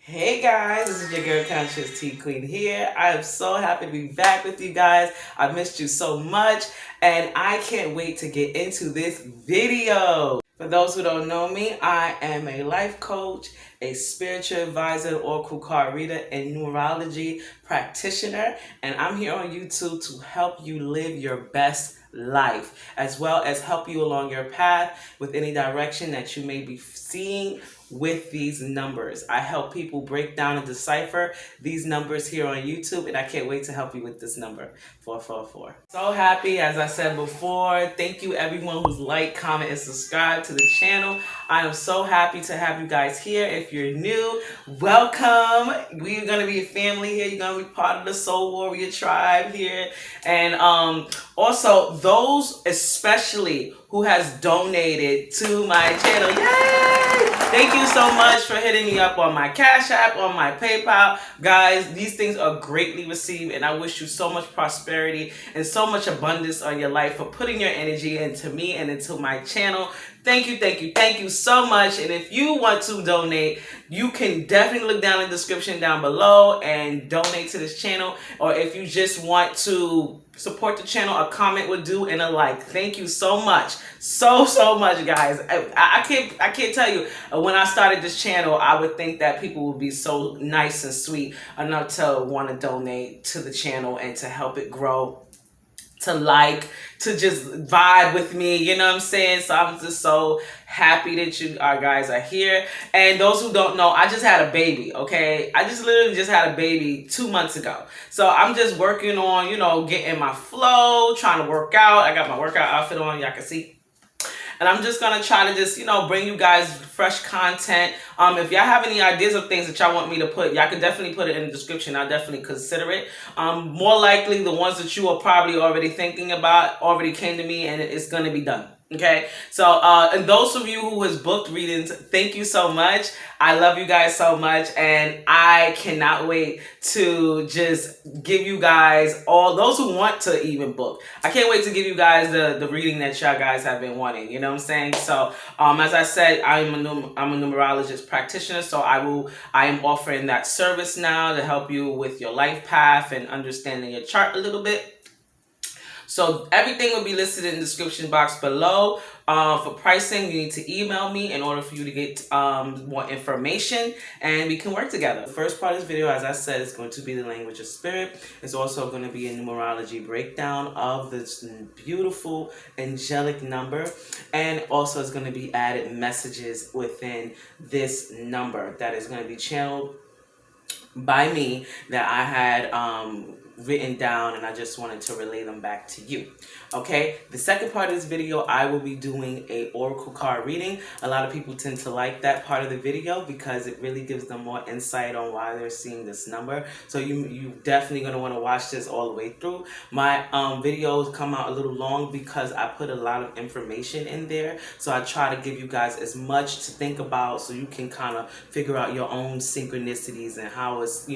Hey guys, this is your girl conciousteaqueen here. I am so happy to be back with you guys. I missed you so much and I can't wait to get into this video. For those who don't know me, I am a life coach, a spiritual advisor, oracle card reader, and numerology practitioner. And I'm here on YouTube to help you live your best life, as well as help you along your path with any direction that you may be seeing with these numbers. I help people break down and decipher these numbers here on YouTube, and I can't wait to help you with this number, 444. So happy, as I said before. Thank you everyone who's liked, comment, and subscribed to the channel. I am so happy to have you guys here. If you're new, welcome. We're gonna be a family here. You're gonna be part of the Soul Warrior tribe here. And also those especially who has donated to my channel. Yay! Thank you so much for hitting me up on my Cash App, on my PayPal. Guys, these things are greatly received, and I wish you so much prosperity and so much abundance on your life for putting your energy into me and into my channel. Thank you, thank you, thank you so much. And if you want to donate, you can definitely look down in the description down below and donate to this channel. Or if you just want to support the channel, a comment would do and a like. Thank you so much. So much, guys. I can't tell you, when I started this channel, I would think that people would be so nice and sweet enough to want to donate to the channel and to help it grow, to just vibe with me, you know what I'm saying? So I'm just so happy that you guys are here. And those who don't know, I just had a baby, okay? I just literally just had a baby 2 months ago. So I'm just working on, getting my flow, trying to work out. I got my workout outfit on, y'all can see. And I'm just going to try to just, bring you guys fresh content. If y'all have any ideas of things that y'all want me to put, y'all can definitely put it in the description. I'll definitely consider it. More likely, the ones that you are probably already thinking about already came to me, and it's going to be done. Okay, so and those of you who has booked readings, thank you so much. I love you guys so much, and I cannot wait to just give you guys, all those who want to even book, I can't wait to give you guys the reading that y'all guys have been wanting, you know what I'm saying? So as I said, I'm a numerologist practitioner, so I am offering that service now to help you with your life path and understanding your chart a little bit. So everything will be listed in the description box below. For pricing, you need to email me in order for you to get more information, and we can work together. The first part of this video, as I said, is going to be the language of spirit. It's also going to be a numerology breakdown of this beautiful angelic number, and also it's going to be added messages within this number that is going to be channeled by me that I had written down, and I just wanted to relay them back to you. Okay, the second part of this video, I will be doing a oracle card reading. A lot of people tend to like that part of the video because it really gives them more insight on why they're seeing this number. So you definitely going to want to watch this all the way through. My videos come out a little long because I put a lot of information in there, so I try to give you guys as much to think about so you can kind of figure out your own synchronicities and how it's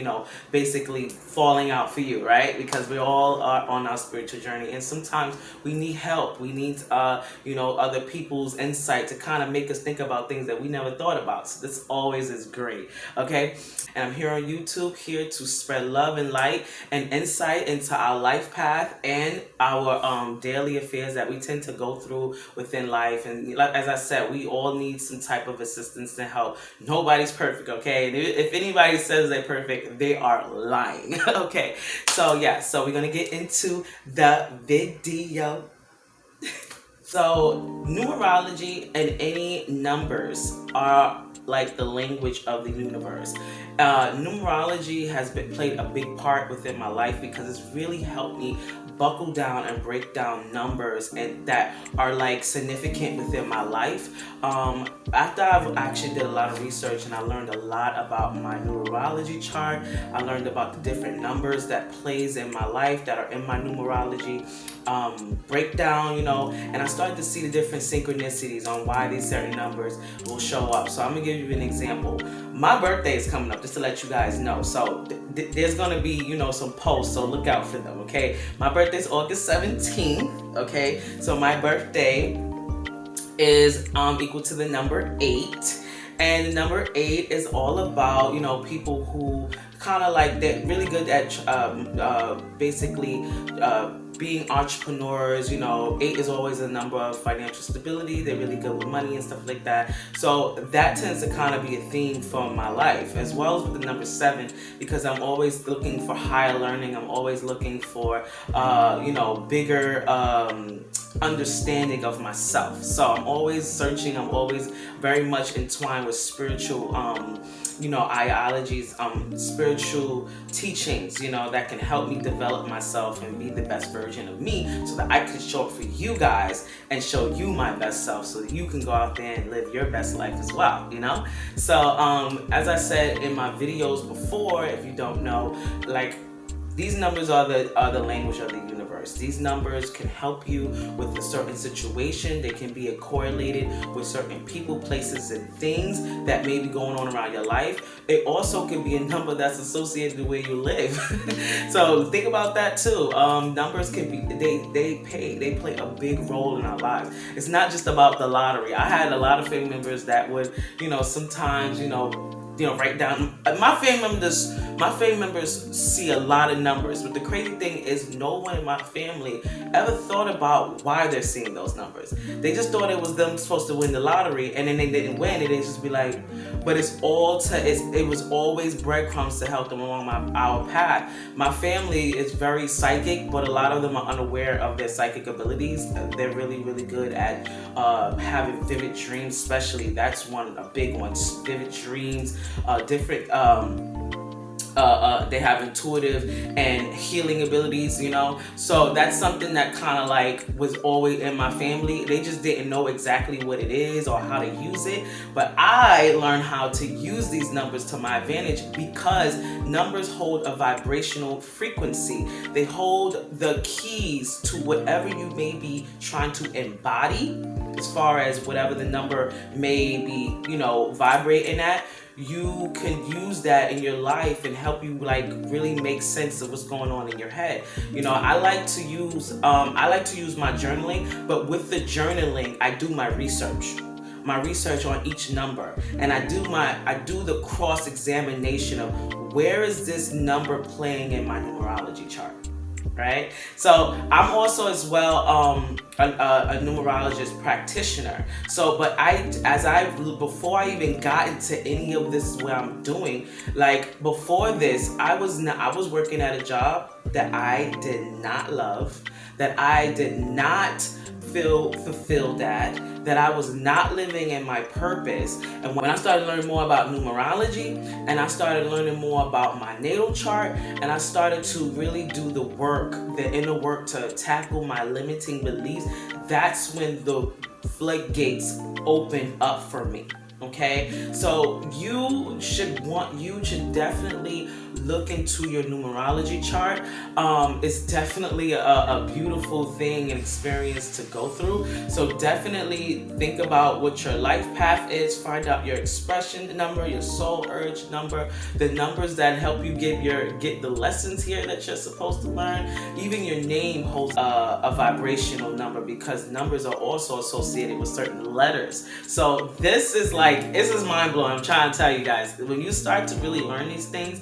basically falling out for you, right? Because we all are on our spiritual journey, and sometimes we need help. We need other people's insight to kind of make us think about things that we never thought about. So this always is great. Okay, and I'm here on YouTube, here to spread love and light and insight into our life path and our daily affairs that we tend to go through within life. And as I said, we all need some type of assistance and help. Nobody's perfect, okay? And if anybody says they're perfect, they are lying. Okay, so yeah, so we're gonna get into the video. So numerology and any numbers are like the language of the universe. Numerology has played a big part within my life because it's really helped me buckle down and break down numbers and that are like significant within my life. After I've actually did a lot of research and I learned a lot about my numerology chart, I learned about the different numbers that plays in my life that are in my numerology breakdown, and I started to see the different synchronicities on why these certain numbers will show up. So I'm gonna give you an example. My birthday is coming up, just to let you guys know. So there's gonna be, some posts, so look out for them, okay? My birthday is August 17th, okay? So my birthday is equal to the number 8. And number 8 is all about, you know, people who kind of like, they're really good at basically being entrepreneurs. You know, 8 is always a number of financial stability. They're really good with money and stuff like that. So that tends to kind of be a theme from my life, as well as with the number 7, because I'm always looking for higher learning. I'm always looking for, you know, bigger understanding of myself. So I'm always searching. I'm always very much entwined with spiritual, you know, ideologies, spiritual teachings, you know, that can help me develop myself and be the best version of me, so that I can show up for you guys and show you my best self, so that you can go out there and live your best life as well, you know. So as I said in my videos before, if you don't know, like, these numbers are the language of the universe. These numbers can help you with a certain situation. They can be correlated with certain people, places, and things that may be going on around your life. It also can be a number that's associated with where you live. So think about that too. Numbers can be, they play a big role in our lives. It's not just about the lottery. I had a lot of family members that would, you know, sometimes, you know, write down. My family members see a lot of numbers, but the crazy thing is no one in my family ever thought about why they're seeing those numbers. They just thought it was them supposed to win the lottery, and then they didn't win, and they just be like, but it was always breadcrumbs to help them along our path. My family is very psychic, but a lot of them are unaware of their psychic abilities. They're really, really good at having vivid dreams, especially. That's a big one. Vivid dreams. They have intuitive and healing abilities, you know. So that's something that kind of like was always in my family. They just didn't know exactly what it is or how to use it, but I learned how to use these numbers to my advantage, because numbers hold a vibrational frequency. They hold the keys to whatever you may be trying to embody, as far as whatever the number may be, you know, vibrating at. You can use that in your life and help you like really make sense of what's going on in your head. You know, I like to use my journaling, but with the journaling, I do my research on each number, and I do the cross-examination of where is this number playing in my numerology chart. Right? So I'm also as well a numerologist practitioner. So, but before I even got into any of this, what I'm doing, like before this, I was working at a job that I did not love, that I did not feel fulfilled at, that I was not living in my purpose. And when I started learning more about numerology, and I started learning more about my natal chart, and I started to really do the work, the inner work to tackle my limiting beliefs, that's when the floodgates opened up for me. Okay, so you should definitely look into your numerology chart. It's definitely a beautiful thing and experience to go through. So definitely think about what your life path is. Find out your expression number, your soul urge number, the numbers that help you get the lessons here that you're supposed to learn. Even your name holds a vibrational number, because numbers are also associated with certain letters. So this is mind blowing. I'm trying to tell you guys, when you start to really learn these things,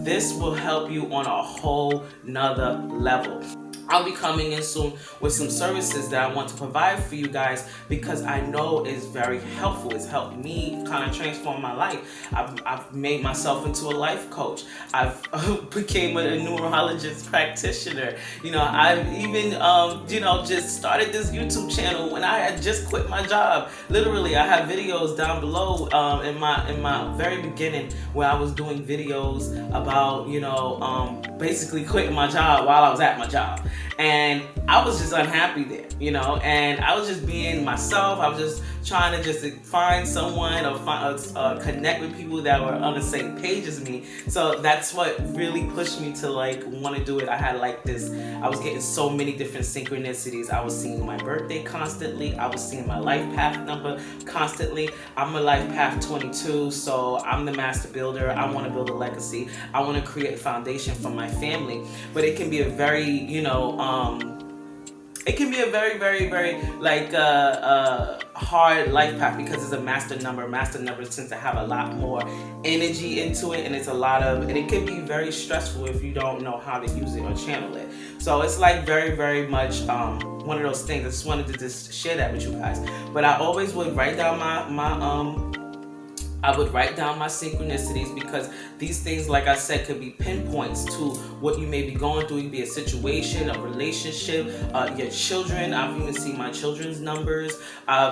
this will help you on a whole nother level. I'll be coming in soon with some services that I want to provide for you guys, because I know it's very helpful. It's helped me kind of transform my life. I've made myself into a life coach. I've became a numerologist practitioner. You know, I've even just started this YouTube channel when I had just quit my job. Literally, I have videos down below in my very beginning, where I was doing videos about, basically quitting my job while I was at my job. And I was just unhappy there, and I was just being myself. I was just trying to just find someone or connect with people that were on the same page as me. So that's what really pushed me to want to do it. I had I was getting so many different synchronicities. I was seeing my birthday constantly. I was seeing my life path number constantly. I'm a life path 22, so I'm the master builder. I want to build a legacy. I want to create a foundation for my family. But it can be a very, very, very hard life path because it's a master number. Master numbers tend to have a lot more energy into it, and it's a lot of, and it can be very stressful if you don't know how to use it or channel it. So it's like very, very much one of those things. I just wanted to just share that with you guys. But I always would write down I would write down my synchronicities, because these things, like I said, could be pinpoints to what you may be going through. It could be a situation, a relationship, your children. I've even seen my children's numbers.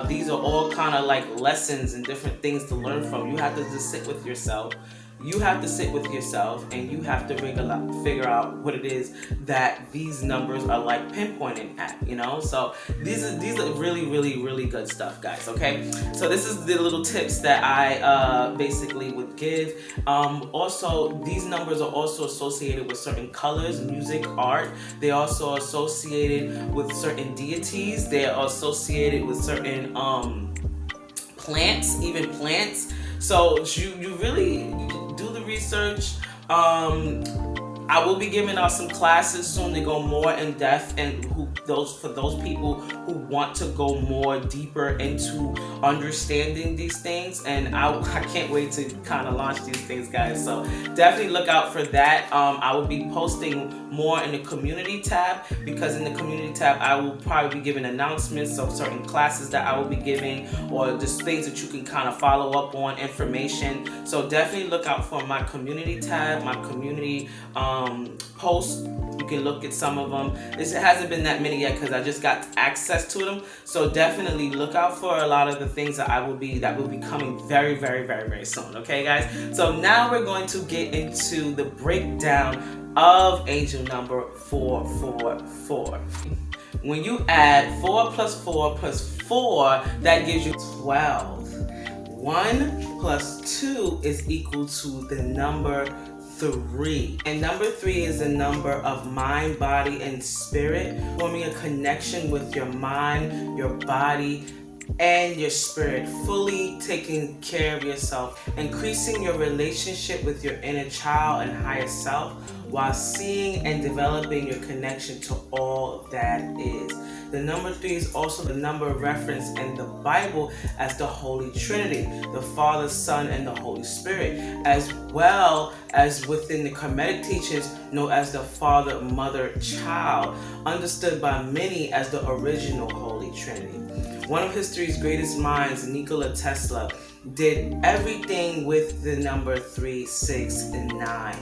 These are all kind of like lessons and different things to learn from. You have to just sit with yourself. You have to sit with yourself, and you have to figure out what it is that these numbers are like pinpointing at, you know? So these are really, really, really good stuff, guys, okay? So this is the little tips that I basically would give. Also, these numbers are also associated with certain colors, music, art. They're also associated with certain deities. They are associated with certain plants, even plants. So you really do the research. I will be giving out some classes soon to go more in depth, and for those people who want to go more deeper into understanding these things. And I can't wait to kind of launch these things, guys. So definitely look out for that. I will be posting more in the community tab, because in the community tab I will probably be giving announcements of certain classes that I will be giving, or just things that you can kind of follow up on, information. So definitely look out for my community tab, my community posts. You can look at some of them. It hasn't been that many yet because I just got access to them. So definitely look out for a lot of the things that will be coming very, very, very, very soon. Okay, guys? So now we're going to get into the breakdown of angel number 444. When you add 4 plus 4 plus 4, that gives you 12. 1 plus 2 is equal to the number 3. And number 3 is a number of mind, body, and spirit, forming a connection with your mind, your body, and your spirit, fully taking care of yourself, increasing your relationship with your inner child and higher self, while seeing and developing your connection to all that is. The number 3 is also the number referenced in the Bible as the Holy Trinity, the Father, Son, and the Holy Spirit, as well as within the Hermetic teachings known as the Father, Mother, Child, understood by many as the original Holy Trinity. One of history's greatest minds, Nikola Tesla, did everything with the number 3, 6, and 9.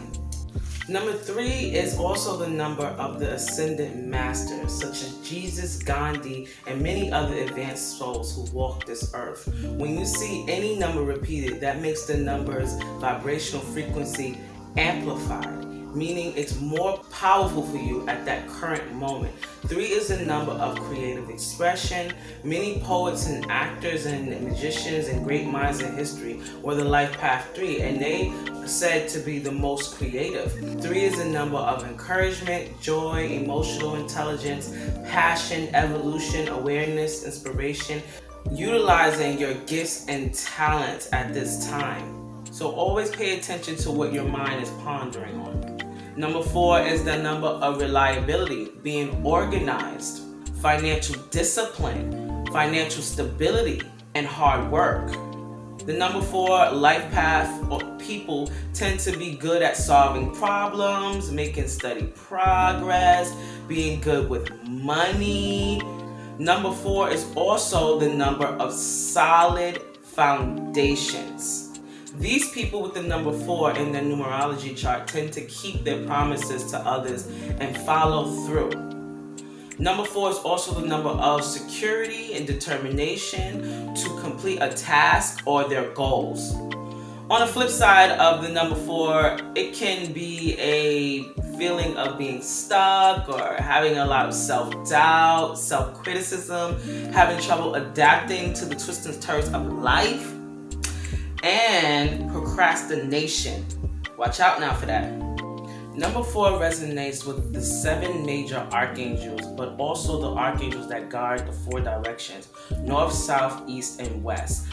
Number 3 is also the number of the ascended masters, such as Jesus, Gandhi, and many other advanced souls who walk this earth. When you see any number repeated, that makes the number's vibrational frequency amplified, meaning it's more powerful for you at that current moment. 3 is a number of creative expression. Many poets and actors and magicians and great minds in history were the life path 3, and they are said to be the most creative. 3 is a number of encouragement, joy, emotional intelligence, passion, evolution, awareness, inspiration, utilizing your gifts and talents at this time. So always pay attention to what your mind is pondering on. Number 4 is the number of reliability, being organized, financial discipline, financial stability, and hard work. The number 4 life path people tend to be good at solving problems, making steady progress, being good with money. Number 4 is also the number of solid foundations. These people with the number 4 in the numerology chart tend to keep their promises to others and follow through. Number 4 is also the number of security and determination to complete a task or their goals. On the flip side of the number 4, it can be a feeling of being stuck or having a lot of self-doubt, self-criticism, having trouble adapting to the twists and turns of life, and procrastination. Watch out now for that. Number 4 resonates with the 7 major archangels, but also the archangels that guard the 4 directions, north, south, east, and west,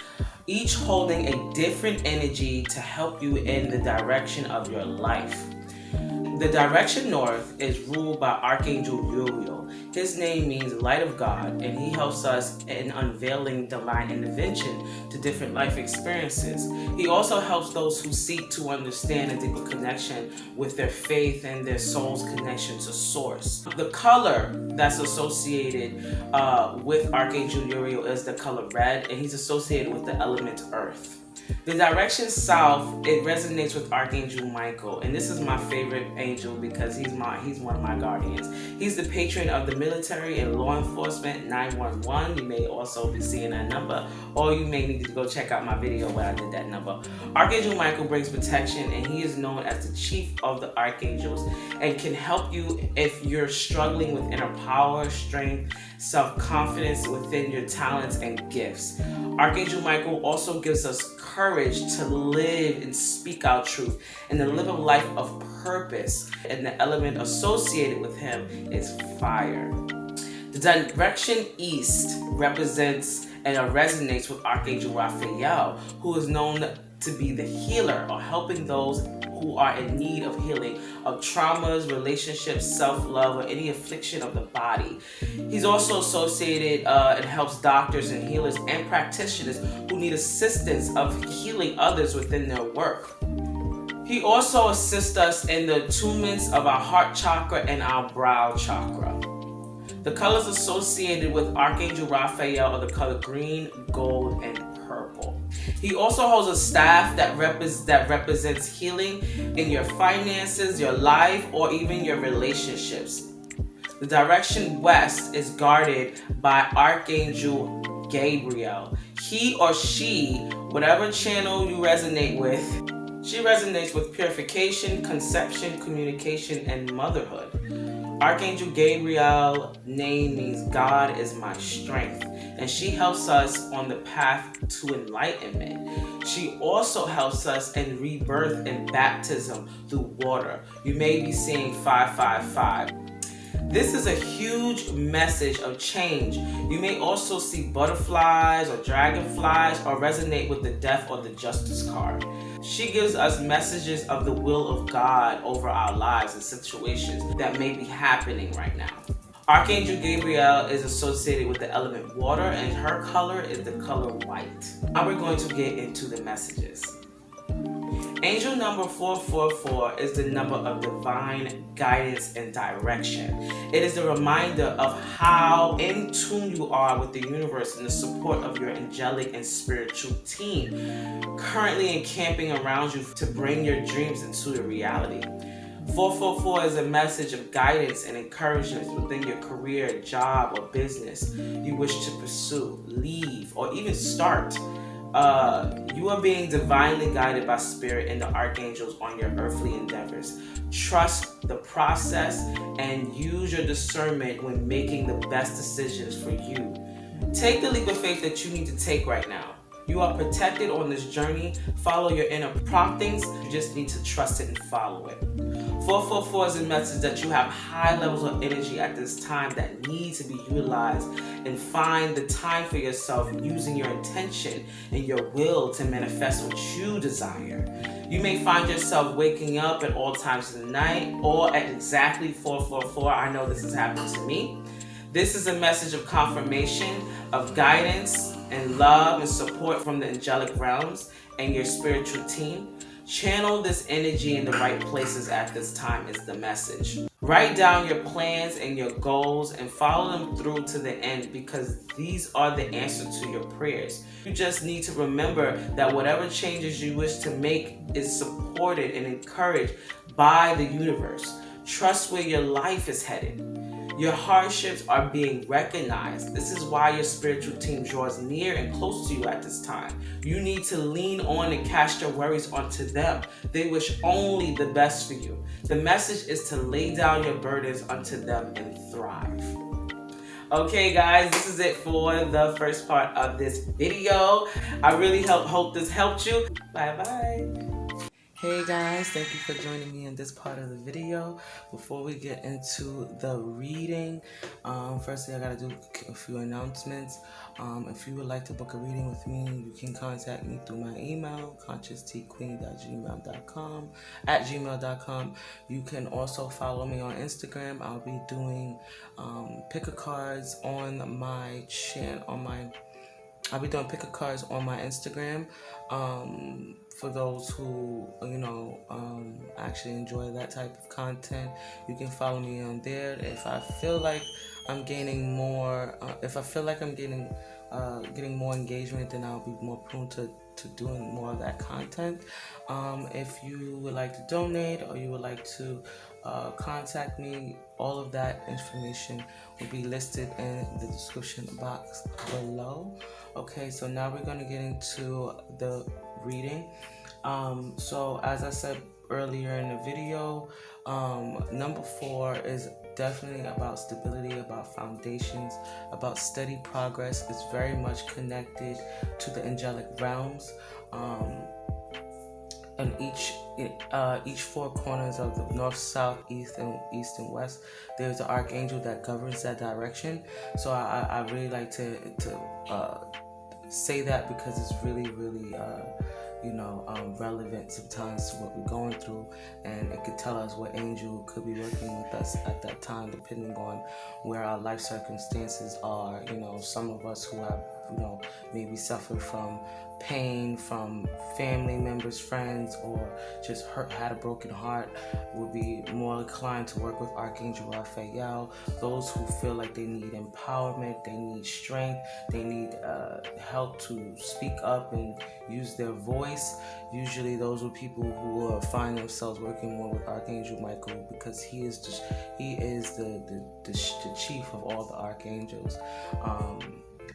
each holding a different energy to help you in the direction of your life. The direction north is ruled by Archangel Uriel. His name means light of God, and he helps us in unveiling divine intervention to different life experiences. He also helps those who seek to understand a deeper connection with their faith and their soul's connection to source. The color that's associated with Archangel Uriel is the color red, and he's associated with the element earth. The direction south, it resonates with Archangel Michael, and this is my favorite angel because he's one of my guardians. He's the patron of the military and law enforcement, 911. You may also be seeing that number, or you may need to go check out my video where I did that number. Archangel Michael brings protection, and he is known as the chief of the archangels and can help you if you're struggling with inner power, strength, self-confidence within your talents and gifts. Archangel Michael also gives us courage to live and speak our truth and to live a life of purpose. And the element associated with him is fire. The direction east represents and resonates with Archangel Raphael, who is known to be the healer or helping those who are in need of healing of traumas, relationships, self-love, or any affliction of the body. He's also associated and helps doctors and healers and practitioners who need assistance of healing others within their work. He also assists us in the attunements of our heart chakra and our brow chakra. The colors associated with Archangel Raphael are the color green, gold, and purple. He also holds a staff that represents healing in your finances, your life, or even your relationships. The direction west is guarded by Archangel Gabriel. He or she, whatever channel you resonate with, she resonates with purification, conception, communication, and motherhood. Archangel Gabriel's name means God is my strength, and she helps us on the path to enlightenment. She also helps us in rebirth and baptism through water. You may be seeing 555. This is a huge message of change. You may also see butterflies or dragonflies or resonate with the death or the justice card. She gives us messages of the will of God over our lives and situations that may be happening right now. Archangel Gabriel is associated with the element water, and her color is the color white. Now we're going to get into the messages. Angel number 444 is the number of divine guidance and direction. It is a reminder of how in tune you are with the universe and the support of your angelic and spiritual team, currently encamping around you to bring your dreams into a reality. 444 is a message of guidance and encouragement within your career, job, or business you wish to pursue, leave, or even start. You are being divinely guided by spirit and the archangels on your earthly endeavors. Trust the process and use your discernment when making the best decisions for you. Take the leap of faith that you need to take right now. You are protected on this journey. Follow your inner promptings. You just need to trust it and follow it. 444 is a message that you have high levels of energy at this time that need to be utilized, and find the time for yourself using your intention and your will to manifest what you desire. You may find yourself waking up at all times of the night or at exactly 444. I know this has happened to me. This is a message of confirmation, of guidance and love and support from the angelic realms and your spiritual team. Channel this energy in the right places at this time is the message. Write down your plans and your goals and follow them through to the end, because these are the answer to your prayers. You just need to remember that whatever changes you wish to make is supported and encouraged by the universe. Trust where your life is headed. Your hardships are being recognized. This is why your spiritual team draws near and close to you at this time. You need to lean on and cast your worries onto them. They wish only the best for you. The message is to lay down your burdens unto them and thrive. Okay guys, this is it for the first part of this video. I really hope this helped you. Bye bye. Hey guys, thank you for joining me in this part of the video. Before we get into the reading, firstly I gotta do a few announcements. If you would like to book a reading with me, you can contact me through my email, conciousteaqueen@gmail.com. You can also follow me on Instagram. I'll be doing pick a cards on my I'll be doing pick a cards on my Instagram. For those who, actually enjoy that type of content, you can follow me on there. If I feel like I'm gaining more, getting more engagement, then I'll be more prone to doing more of that content. If you would like to donate or you would like to contact me, all of that information will be listed in the description box below. Okay, so now we're going to get into the reading. So as I said earlier in the video, number 4 is definitely about stability, about foundations, about steady progress. It's very much connected to the angelic realms. And each 4 corners of the north, south, east, and west, there's an archangel that governs that direction. So I really like to say that because it's really relevant sometimes to what we're going through, and it could tell us what angel could be working with us at that time, depending on where our life circumstances are. Some of us who have maybe suffered from pain from family members, friends, or just had a broken heart would be more inclined to work with Archangel Raphael. Those who feel like they need empowerment, they need strength, they need help to speak up and use their voice. Usually those are people who find themselves working more with Archangel Michael, because he is the chief of all the archangels.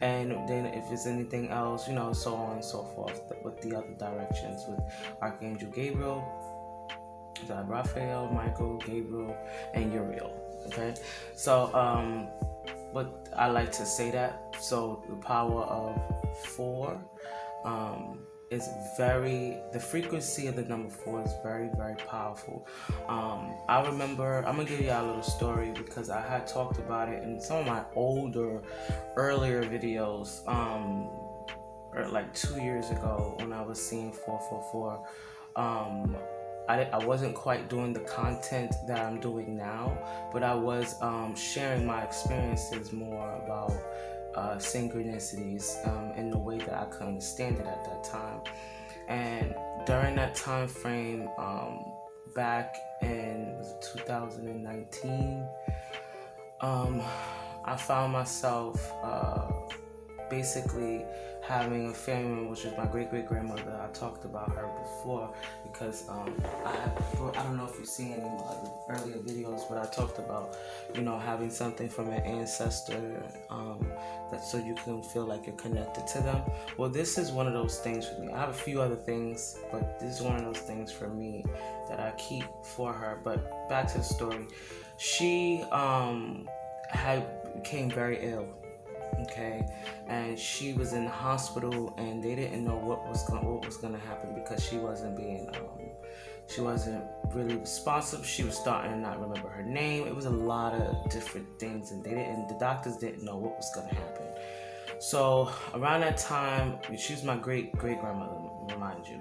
And then if there's anything else, so on and so forth with the other directions, with Archangel Gabriel, Raphael, Michael, Gabriel, and Uriel. Okay, so but I like to say that. So the power of 4 is the frequency of the number 4 is very, very powerful. I remember, I'm gonna give you a little story because I had talked about it in some of my earlier videos, like 2 years ago when I was seeing 444. I wasn't quite doing the content that I'm doing now, but I was sharing my experiences more about synchronicities in the way that I could understand it at that time. And during that time frame, back in 2019, I found myself basically having a family member, which is my great-great-grandmother. I talked about her before because I don't know if you've seen any of my earlier videos, but I talked about having something from an ancestor, that so you can feel like you're connected to them. Well, this is one of those things for me. I have a few other things, but this is one of those things for me that I keep for her. But back to the story. She became very ill. Okay, and she was in the hospital, and they didn't know what was going to happen because she wasn't really responsive. She was starting to not remember her name. It was a lot of different things, and the doctors didn't know what was going to happen. So around that time, she was my great-grandmother, remind you.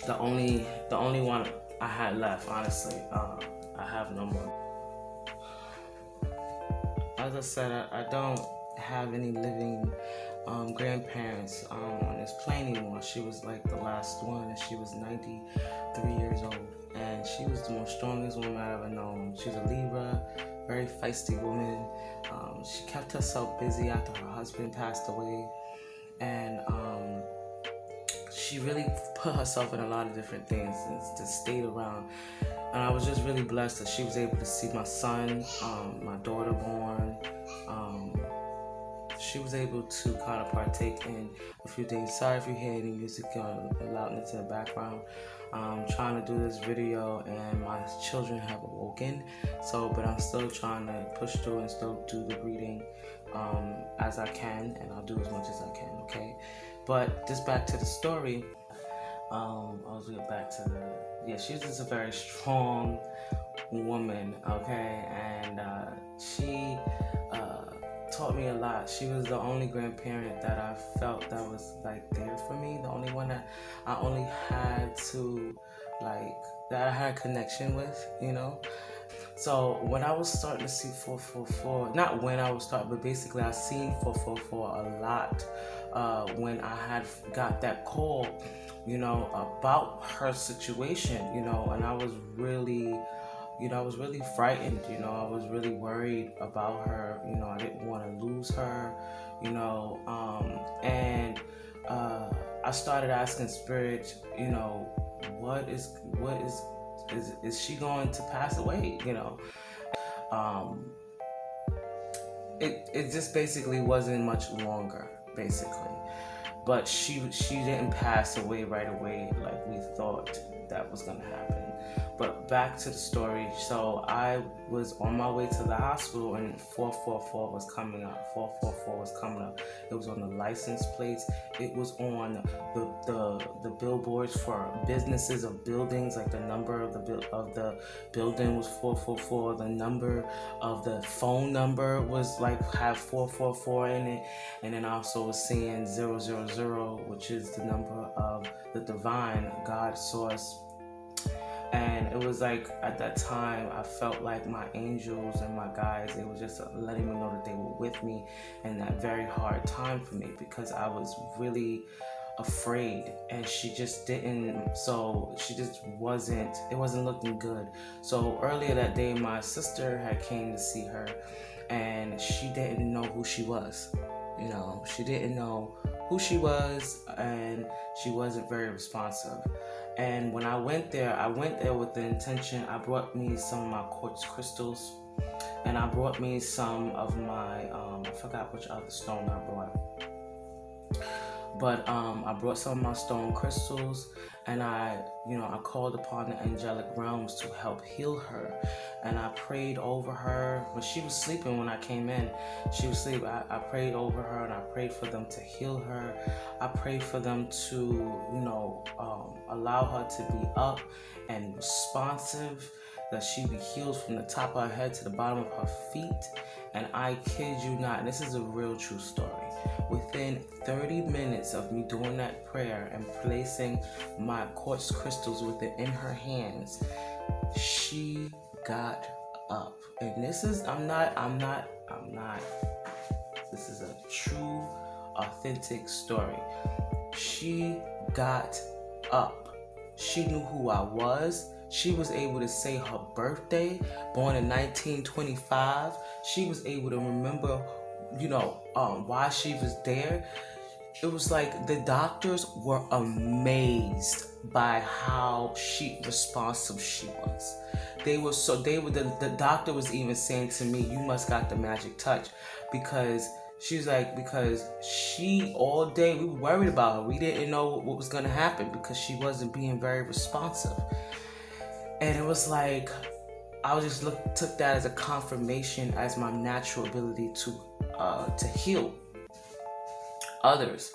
The only one I had left, honestly. I have no more. As I said, I don't have any living grandparents on this plane anymore. She was like the last one, and she was 93 years old, and she was the most strongest woman I've ever known. She's a Libra, very feisty woman. She kept herself busy after her husband passed away, and she really put herself in a lot of different things and just stayed around. And I was just really blessed that she was able to see my son, my daughter born. She was able to kind of partake in a few things. Sorry if you hear any music loudness in the background. I'm trying to do this video and my children have awoken. But I'm still trying to push through and still do the reading as I can, and I'll do as much as I can, okay? But just back to the story. I was get back to she's just a very strong woman, okay, and she taught me a lot. She was the only grandparent that I felt that was like there for me, the only one that I only had to that I had a connection with, So when I was starting to see 444, not when I was starting, but basically I seen 444 a lot when I had got that call, about her situation, and I was really, frightened, I was really worried about her, I didn't want to lose her, and I started asking Spirit, is she going to pass away, it just basically wasn't much longer, basically. But she didn't pass away right away like we thought that was going to happen. But back to the story. So I was on my way to the hospital and 444 was coming up. 444 was coming up. It was on the license plates. It was on the billboards for businesses of buildings. Like the number of the building was 444. The number of the phone number was have 444 in it. And then I also was seeing 000, which is the number of the divine God source. And it was at that time, I felt like my angels and my guides, they were just letting me know that they were with me in that very hard time for me, because I was really afraid, and it wasn't looking good. So earlier that day, my sister had came to see her, and she didn't know who she was. She didn't know who she was, and she wasn't very responsive. And when I went there with the intention, I brought me some of my quartz crystals, and I brought me some of my, I forgot which other stone I brought. But I brought some of my stone crystals, and I called upon the angelic realms to help heal her. And I prayed over her, but she was sleeping when I came in. She was asleep. I prayed over her, and I prayed for them to heal her. I prayed for them to, allow her to be up and responsive, that she be healed from the top of her head to the bottom of her feet. And I kid you not, and this is a real true story. Within 30 minutes of me doing that prayer and placing my quartz crystals in her hands, she got up. And this is, this is a true, authentic story. She got up. She knew who I was. She was able to say her birthday, born in 1925. She was able to remember, why she was there. It was like the doctors were amazed by how responsive she was. The doctor was even saying to me, you must got the magic touch, because because she all day, we were worried about her. We didn't know what was going to happen because she wasn't being very responsive. And it was I took that as a confirmation as my natural ability to heal others.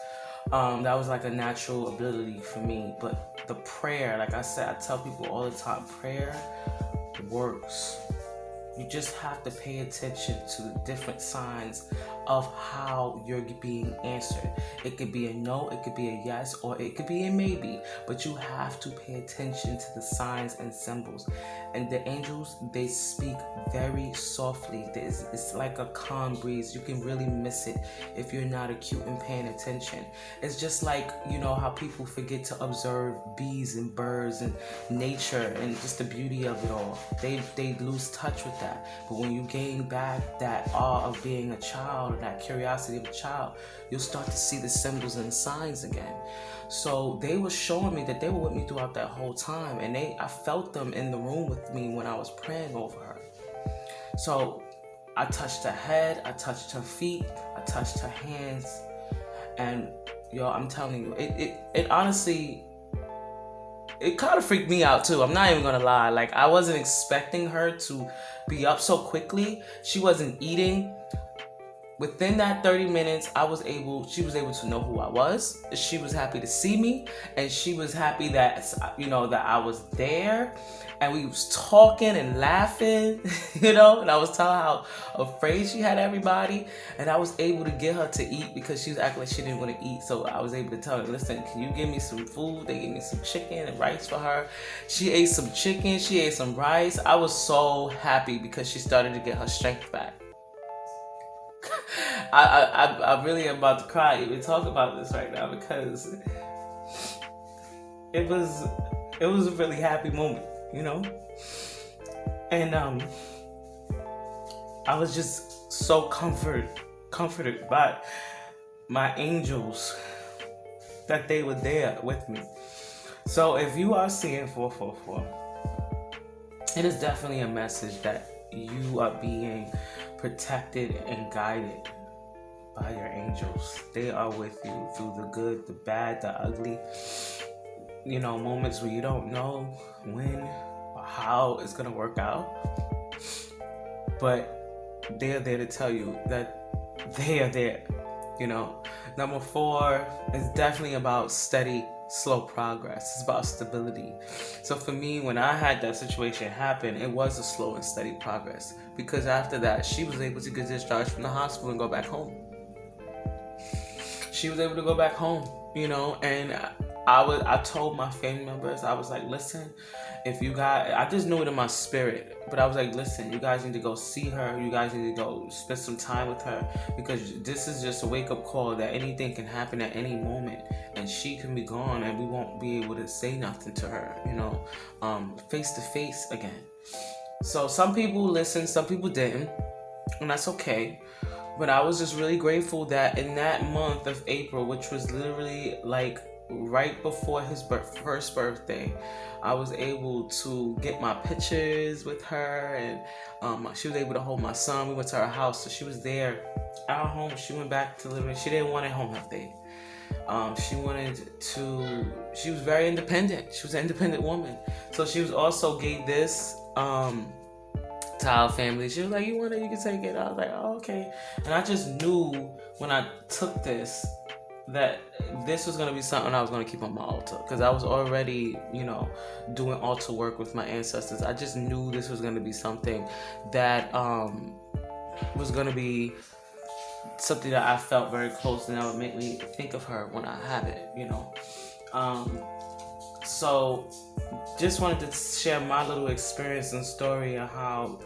That was a natural ability for me. But the prayer, like I said, I tell people all the time, prayer works. You just have to pay attention to the different signs of how you're being answered. It could be a no, it could be a yes, or it could be a maybe, but you have to pay attention to the signs and symbols. And the angels, they speak very softly. It's like a calm breeze. You can really miss it if you're not acute and paying attention. It's just how people forget to observe bees and birds and nature and just the beauty of it all. They lose touch with that. But when you gain back that awe of being a child, that curiosity of a child, you'll start to see the symbols and signs again. So they were showing me that they were with me throughout that whole time, and I felt them in the room with me when I was praying over her. So I touched her head, I touched her feet, I touched her hands, and I'm telling you, it honestly, it kind of freaked me out too. I'm not even gonna lie. I wasn't expecting her to be up so quickly. She wasn't eating. within that 30 minutes, she was able to know who I was. She was happy to see me, and she was happy that, that I was there, and we was talking and laughing, and I was telling her how afraid she had everybody, and I was able to get her to eat because she was acting like she didn't want to eat. So I was able to tell her, listen, can you give me some food? They gave me some chicken and rice for her. She ate some chicken, she ate some rice. I was so happy because she started to get her strength back. I really am about to cry even talk about this right now, because it was a really happy moment, and I was just so comforted by my angels that they were there with me. So if you are seeing 444, it is definitely a message that you are being protected and guided by your angels. They are with you through the good, the bad, the ugly, moments where you don't know when or how it's going to work out. But they're there to tell you that they are there. Number 4 is definitely about steady, slow progress. It's about stability. So for me, when I had that situation happen, it was a slow and steady progress, because after that, she was able to get discharged from the hospital and go back home. She was able to go back home, and I told my family members, I was like, listen, if you guys, I just knew it in my spirit, but I was like, listen, you guys need to go see her. You guys need to go spend some time with her, because this is just a wake-up call that anything can happen at any moment, and she can be gone, and we won't be able to say nothing to her, face to face again. So some people listened, some people didn't, and that's okay. But I was just really grateful that in that month of April, which was literally like right before his first birthday, I was able to get my pictures with her, and she was able to hold my son. We went to her house, so she was there at our home. She went back to living. She didn't want a home health day. She was very independent. She was an independent woman. So she was also gave this to our family. She was like, you want it, you can take it. I was like, oh, okay. And I just knew when I took this that this was going to be something I was going to keep on my altar, because I was already, doing altar work with my ancestors. I just knew this was going to be something that was going to be something that I felt very close, and that would make me think of her when I have it, So just wanted to share my little experience and story of how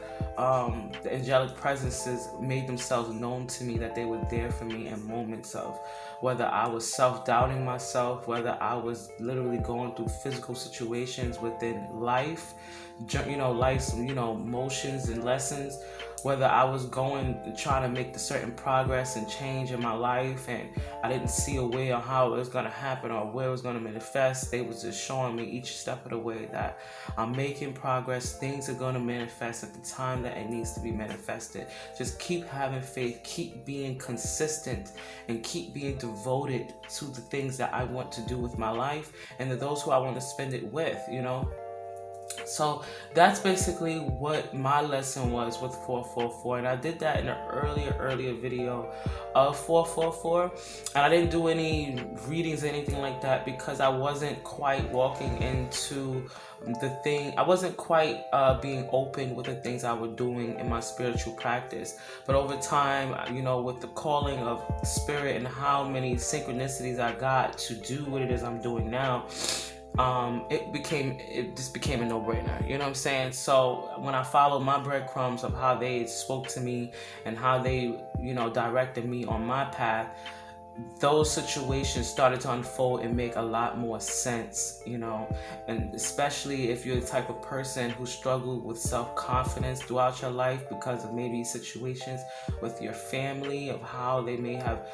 the angelic presences made themselves known to me, that they were there for me in moments of whether I was self-doubting myself, whether I was literally going through physical situations within life, life's, motions and lessons, whether I was trying to make the certain progress and change in my life, and I didn't see a way on how it was going to happen or where it was going to manifest. They was just showing me each step of the way that I'm making progress. Things are going to manifest at the time that it needs to be manifested. Just keep having faith, keep being consistent, and keep being devoted to the things that I want to do with my life and to those who I want to spend it with, So that's basically what my lesson was with 444, and I did that in an earlier video of 444, and I didn't do any readings or anything like that because I wasn't quite walking into the thing. I wasn't quite being open with the things I was doing in my spiritual practice. But over time, with the calling of spirit and how many synchronicities I got to do what it is I'm doing now, it just became a no-brainer, you know what I'm saying? So when I followed my breadcrumbs of how they spoke to me and how they, directed me on my path, those situations started to unfold and make a lot more sense, and especially if you're the type of person who struggled with self-confidence throughout your life because of maybe situations with your family, of how they may have,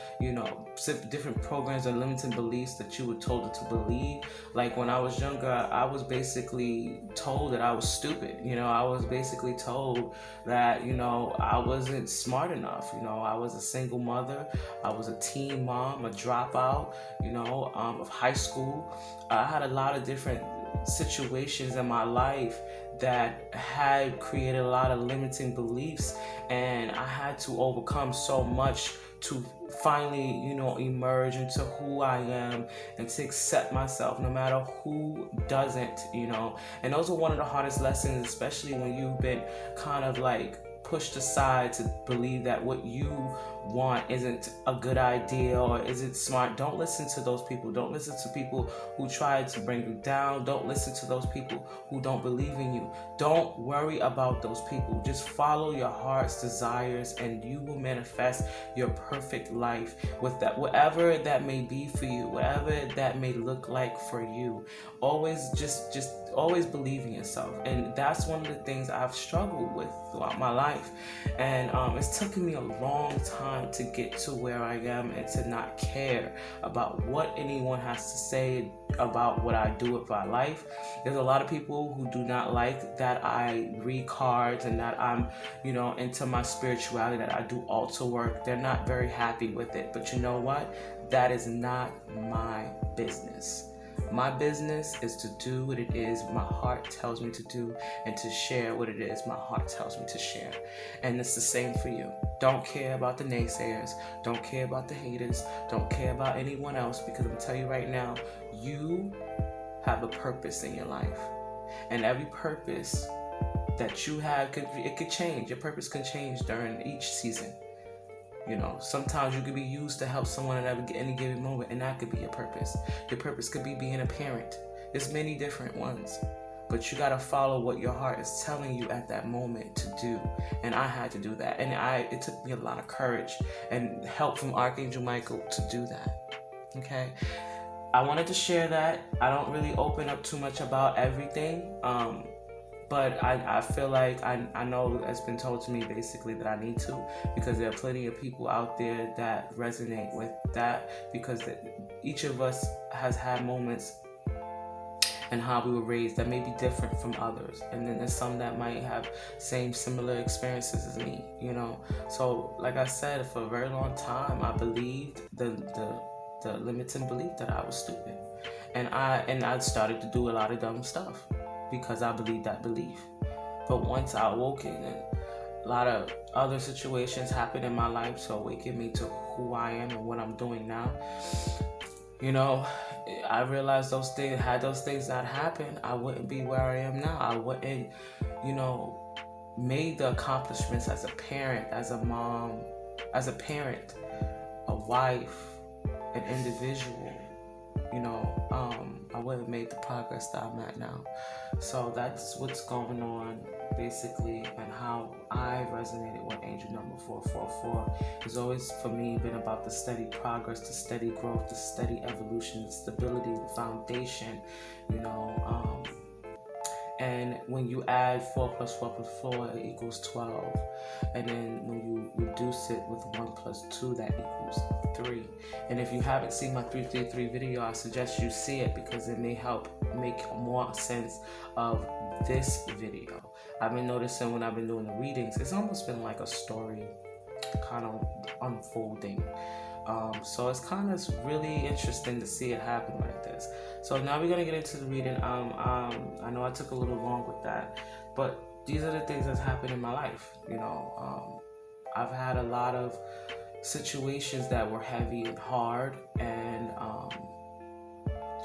different programs or limiting beliefs that you were told to believe. Like when I was younger, I was basically told that I was stupid. I was basically told that, I wasn't smart enough. I was a single mother. I was a teen mom, a dropout, of high school. I had a lot of different situations in my life that had created a lot of limiting beliefs, and I had to overcome so much to finally, emerge into who I am and to accept myself no matter who doesn't, and those are one of the hardest lessons, especially when you've been kind of like pushed aside to believe that what you want isn't a good idea or isn't smart. Don't listen to those people. Don't listen to people who try to bring you down. Don't listen to those people who don't believe in you. Don't worry about those people. Just follow your heart's desires and you will manifest your perfect life with that, whatever that may be for you, whatever that may look like for you. Always always believe in yourself. And that's one of the things I've struggled with throughout my life. And it's taken me a long time to get to where I am and to not care about what anyone has to say about what I do with my life. There's a lot of people who do not like that I read cards and that I'm, into my spirituality, that I do altar work. They're not very happy with it. But you know what? That is not my business. My business is to do what it is my heart tells me to do and to share what it is my heart tells me to share. And it's the same for you. Don't care about the naysayers. Don't care about the haters. Don't care about anyone else, because I'm going to tell you right now, you have a purpose in your life. And every purpose that you have, it could change. Your purpose can change during each season. Sometimes you could be used to help someone at any given moment, and that could be your purpose. Your purpose could be being a parent. There's many different ones, but you got to follow what your heart is telling you at that moment to do. And I had to do that, and it took me a lot of courage and help from Archangel Michael to do that. Okay, I wanted to share that. I don't really open up too much about everything. But I feel like I know it's been told to me basically that I need to, because there are plenty of people out there that resonate with that, because each of us has had moments and how we were raised that may be different from others. And then there's some that might have similar experiences as me, So like I said, for a very long time, I believed the limiting belief that I was stupid. And I started to do a lot of dumb stuff, because I believed that belief. But once I awoken, and a lot of other situations happened in my life to awaken me to who I am and what I'm doing now, I realized had those things not happened, I wouldn't be where I am now. I wouldn't, made the accomplishments as a parent, as a mom, as a parent, a wife, an individual. I wouldn't have made the progress that I'm at now. So that's what's going on, basically, and how I resonated with angel number 444. It's always, for me, been about the steady progress, the steady growth, the steady evolution, the stability, the foundation, and when you add 4 plus 4 plus 4, it equals 12. And then when you reduce it with 1 plus 2, that equals 3. And if you haven't seen my 333 video, I suggest you see it, because it may help make more sense of this video. I've been noticing when I've been doing the readings, it's almost been like a story kind of unfolding. So it's kind of really interesting to see it happen like this. So now we're going to get into the reading. I know I took a little long with that, but these are the things that's happened in my life. I've had a lot of situations that were heavy and hard, and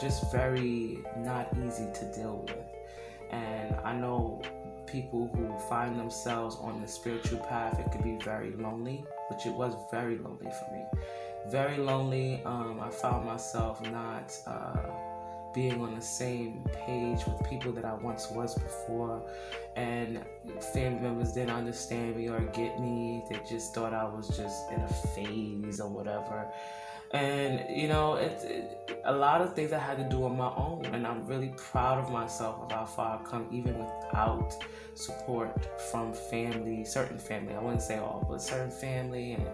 just very not easy to deal with. And I know people who find themselves on the spiritual path, it could be very lonely, which it was very lonely for me. Very lonely. I found myself not being on the same page with people that I once was before, and family members didn't understand me or get me. They just thought I was just in a phase or whatever. And a lot of things I had to do on my own, and I'm really proud of myself of how far I've come, even without support from family, certain family. I wouldn't say all, but certain family, and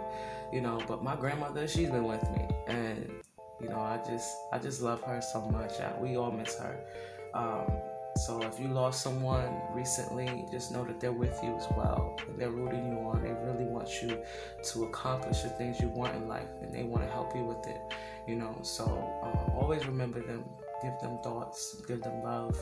but my grandmother, she's been with me, and I just love her so much. We all miss her. So if you lost someone recently, just know that they're with you as well. They're rooting you on. They really want you to accomplish the things you want in life, and they want to help you with it. So always remember them. give them thoughts, give them love,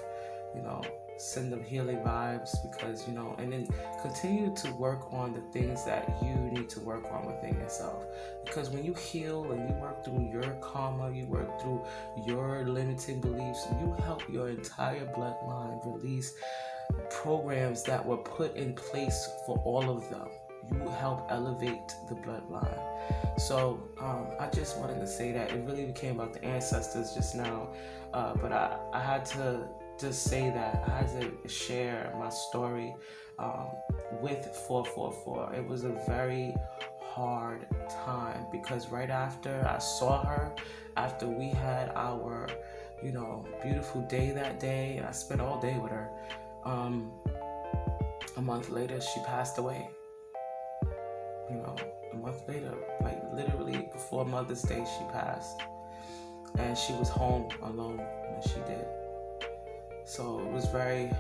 send them healing vibes, because, and then continue to work on the things that you need to work on within yourself. Because when you heal and you work through your karma, you work through your limiting beliefs, you help your entire bloodline release programs that were put in place for all of them. You help elevate the bloodline. So I just wanted to say that it really became about the ancestors just now, but I had to just say that I had to share my story with 444. It was a very hard time, because right after I saw her, after we had our beautiful day that day, and I spent all day with her, a month later she passed away. A month later, like literally before Mother's Day, she passed, and she was home alone when she did. So it was very,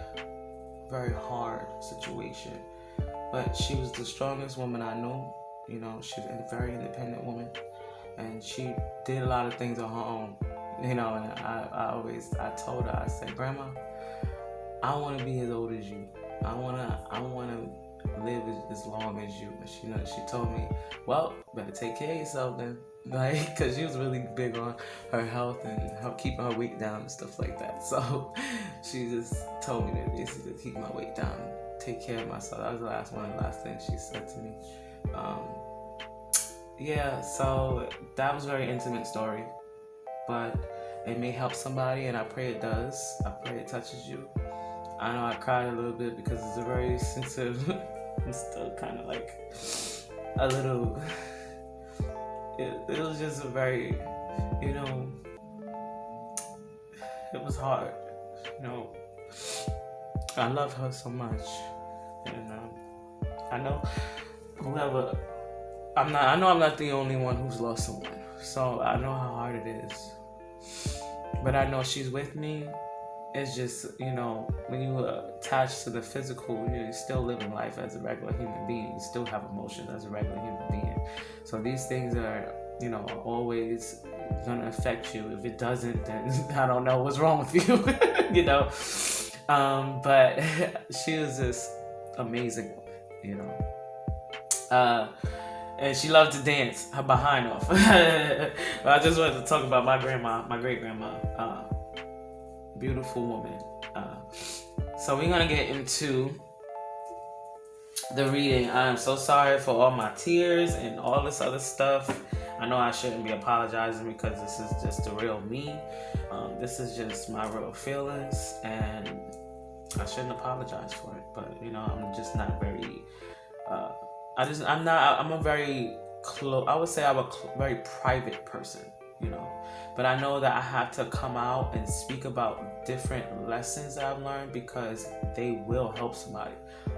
very hard situation, but she was the strongest woman I knew. She's a very independent woman, and she did a lot of things on her own. And I told her, I said, Grandma, I want to be as old as you. I want to live as long as you. And she told me, well, better take care of yourself then. Like, because she was really big on her health and keeping her weight down and stuff like that. So she just told me to basically keep my weight down and take care of myself. That was one of the last things she said to me. So that was a very intimate story, but it may help somebody, and I pray it does. I pray it touches you. I know I cried a little bit because it's a very sensitive, I'm still kind of like a little, it was just a very, it was hard, I love her so much, and I know I'm not the only one who's lost someone, so I know how hard it is, but I know she's with me. It's just, when you attach to the physical, you're still living life as a regular human being. You still have emotions as a regular human being. So these things are, always going to affect you. If it doesn't, then I don't know what's wrong with you, But she was this amazing woman, and she loved to dance her behind off. I just wanted to talk about my great-grandma. Beautiful woman. So we're gonna get into the reading. I am so sorry for all my tears and all this other stuff. I know I shouldn't be apologizing, because this is just the real me. This is just my real feelings, and I shouldn't apologize for it. But I'm just not very. I'm a very close. I would say I'm a very private person. But I know that I have to come out and speak about different lessons that I've learned, because they will help somebody.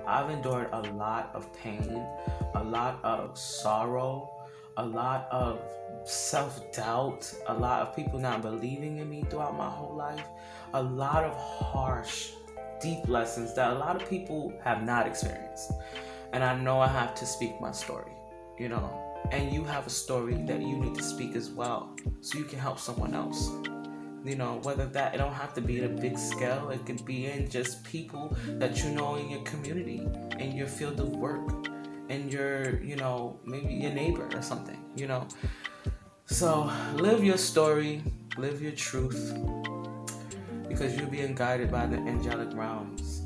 I've endured a lot of pain, a lot of sorrow, a lot of self-doubt, a lot of people not believing in me throughout my whole life, a lot of harsh, deep lessons that a lot of people have not experienced. And I know I have to speak my story, and you have a story that you need to speak as well, so you can help someone else. Whether it don't have to be in a big scale, it could be in just people that in your community, in your field of work, in your, maybe your neighbor or something, So live your story, live your truth, because you're being guided by the angelic realms,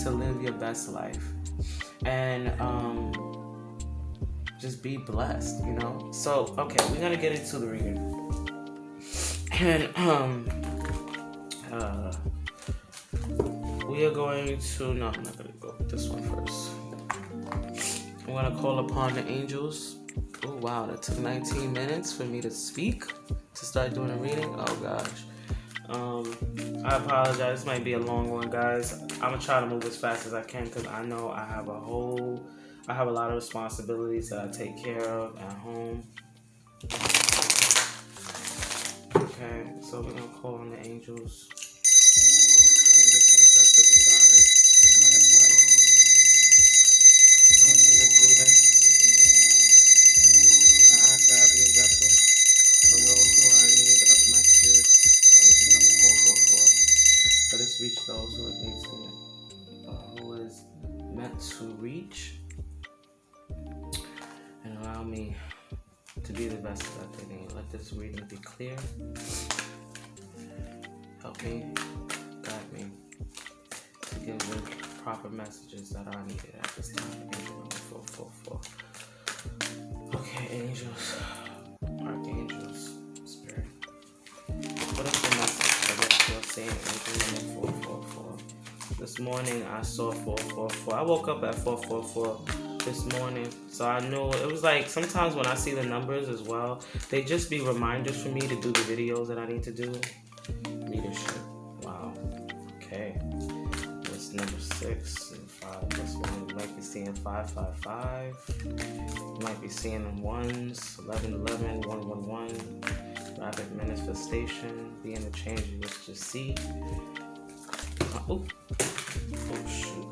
to live your best life. And, just be blessed, So, okay, we're gonna get into the reading. And we are going to, no, I'm not gonna go with this one first. I'm gonna call upon the angels. Oh wow, that took 19 minutes for me to speak, to start doing a reading. Oh gosh. I apologize, this might be a long one, guys. I'm gonna try to move as fast as I can, because I know I have a lot of responsibilities that I take care of at home. Okay, so we're gonna call on the angels. And the ancestors and guides and the highest light. Come to this reading. I ask that I be a vessel for those who are in need of messages. The those who need to, who is meant to reach, and allow me to be the best that they need. Let this reading be clear. Help me, guide me to give the proper messages that are needed at this time. Angel number 444. Okay, angels, archangels, spirit. What is the message that you're saying? Angel number 444. This morning I saw 444. I woke up at 444 this morning, so I knew it was like sometimes when I see the numbers as well, they just be reminders for me to do the videos that I need to do. Leadership. Wow. Okay. That's number 6 and 5. This one you might be seeing 555. You might be seeing them 1s, 1111, 111. Rapid manifestation. Being the change you wish to see. Oh shoot.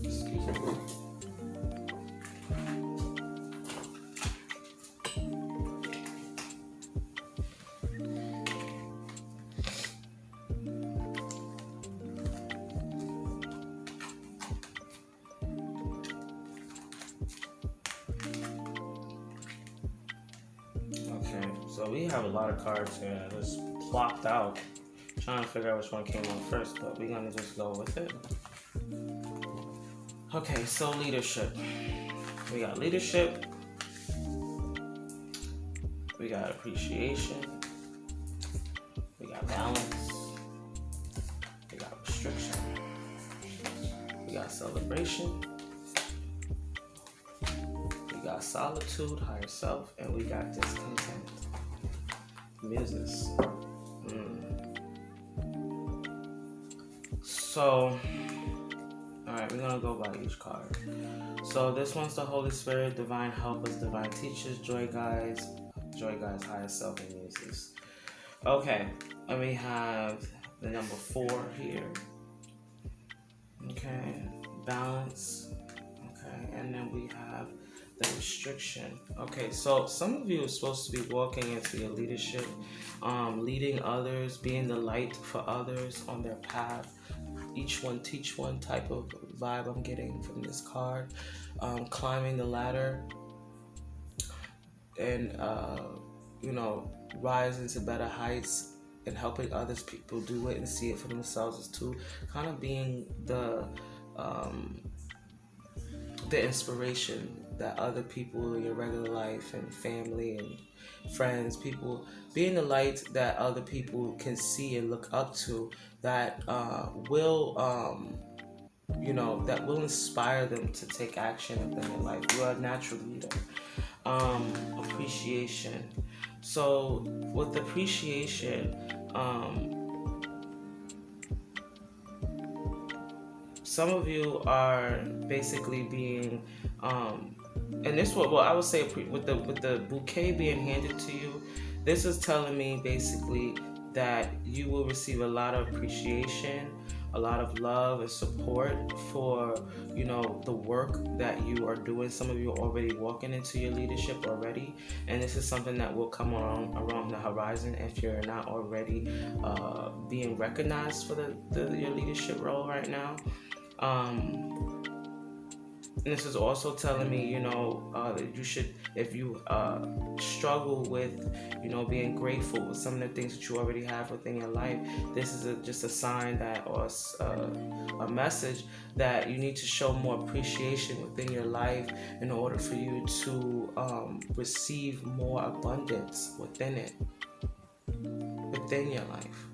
Excuse me. Okay, so we have a lot of cards here that just plopped out. Trying to figure out which one came out first, but we're gonna just go with it. Okay, so leadership. We got leadership. We got appreciation. We got balance. We got restriction. We got celebration. We got solitude, higher self, and we got discontent. Muses. So, alright, we're gonna go by each card. So this one's the Holy Spirit, divine helpers, divine teachers, joy guides, higher self, and muses. Okay, and we have the number 4 here. Okay, balance. Okay, and then we have the restriction. Okay, so some of you are supposed to be walking into your leadership, leading others, being the light for others on their path. Each one teach one type of vibe I'm getting from this card. Climbing the ladder and rising to better heights and helping others people do it and see it for themselves is too kind of being the inspiration that other people in your regular life and family and friends, people, being the light that other people can see and look up to, that will inspire them to take action within their life. You are a natural leader. Appreciation. So with appreciation, some of you are basically being and this what I would say with the bouquet being handed to you, this is telling me basically that you will receive a lot of appreciation, a lot of love and support for the work that you are doing. Some of you are already walking into your leadership already, and this is something that will come around the horizon if you're not already being recognized for your leadership role right now. And this is also telling me, that you should, if you struggle with, being grateful with some of the things that you already have within your life, this is just a sign that, or a message that you need to show more appreciation within your life in order for you to receive more abundance within your life.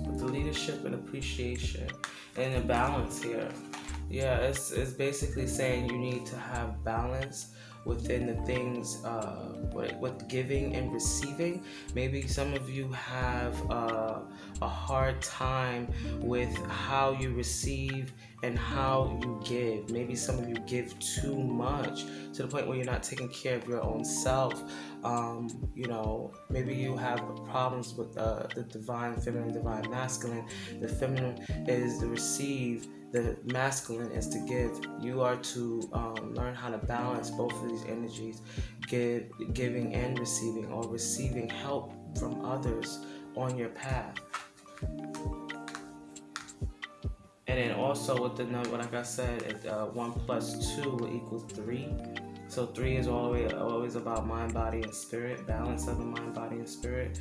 With the leadership and appreciation. And the balance here, it's basically saying you need to have balance within the things with giving and receiving. Maybe some of you have a hard time with how you receive and how you give. Maybe some of you give too much to the point where you're not taking care of your own self. Maybe you have problems with the divine feminine, divine masculine. The feminine is to receive, the masculine is to give. You are to learn how to balance both of these energies, giving and receiving, or receiving help from others on your path. And then also with the number, like I said, 1 plus 2 equals 3. So 3 is always about mind, body, and spirit, balance of the mind, body, and spirit.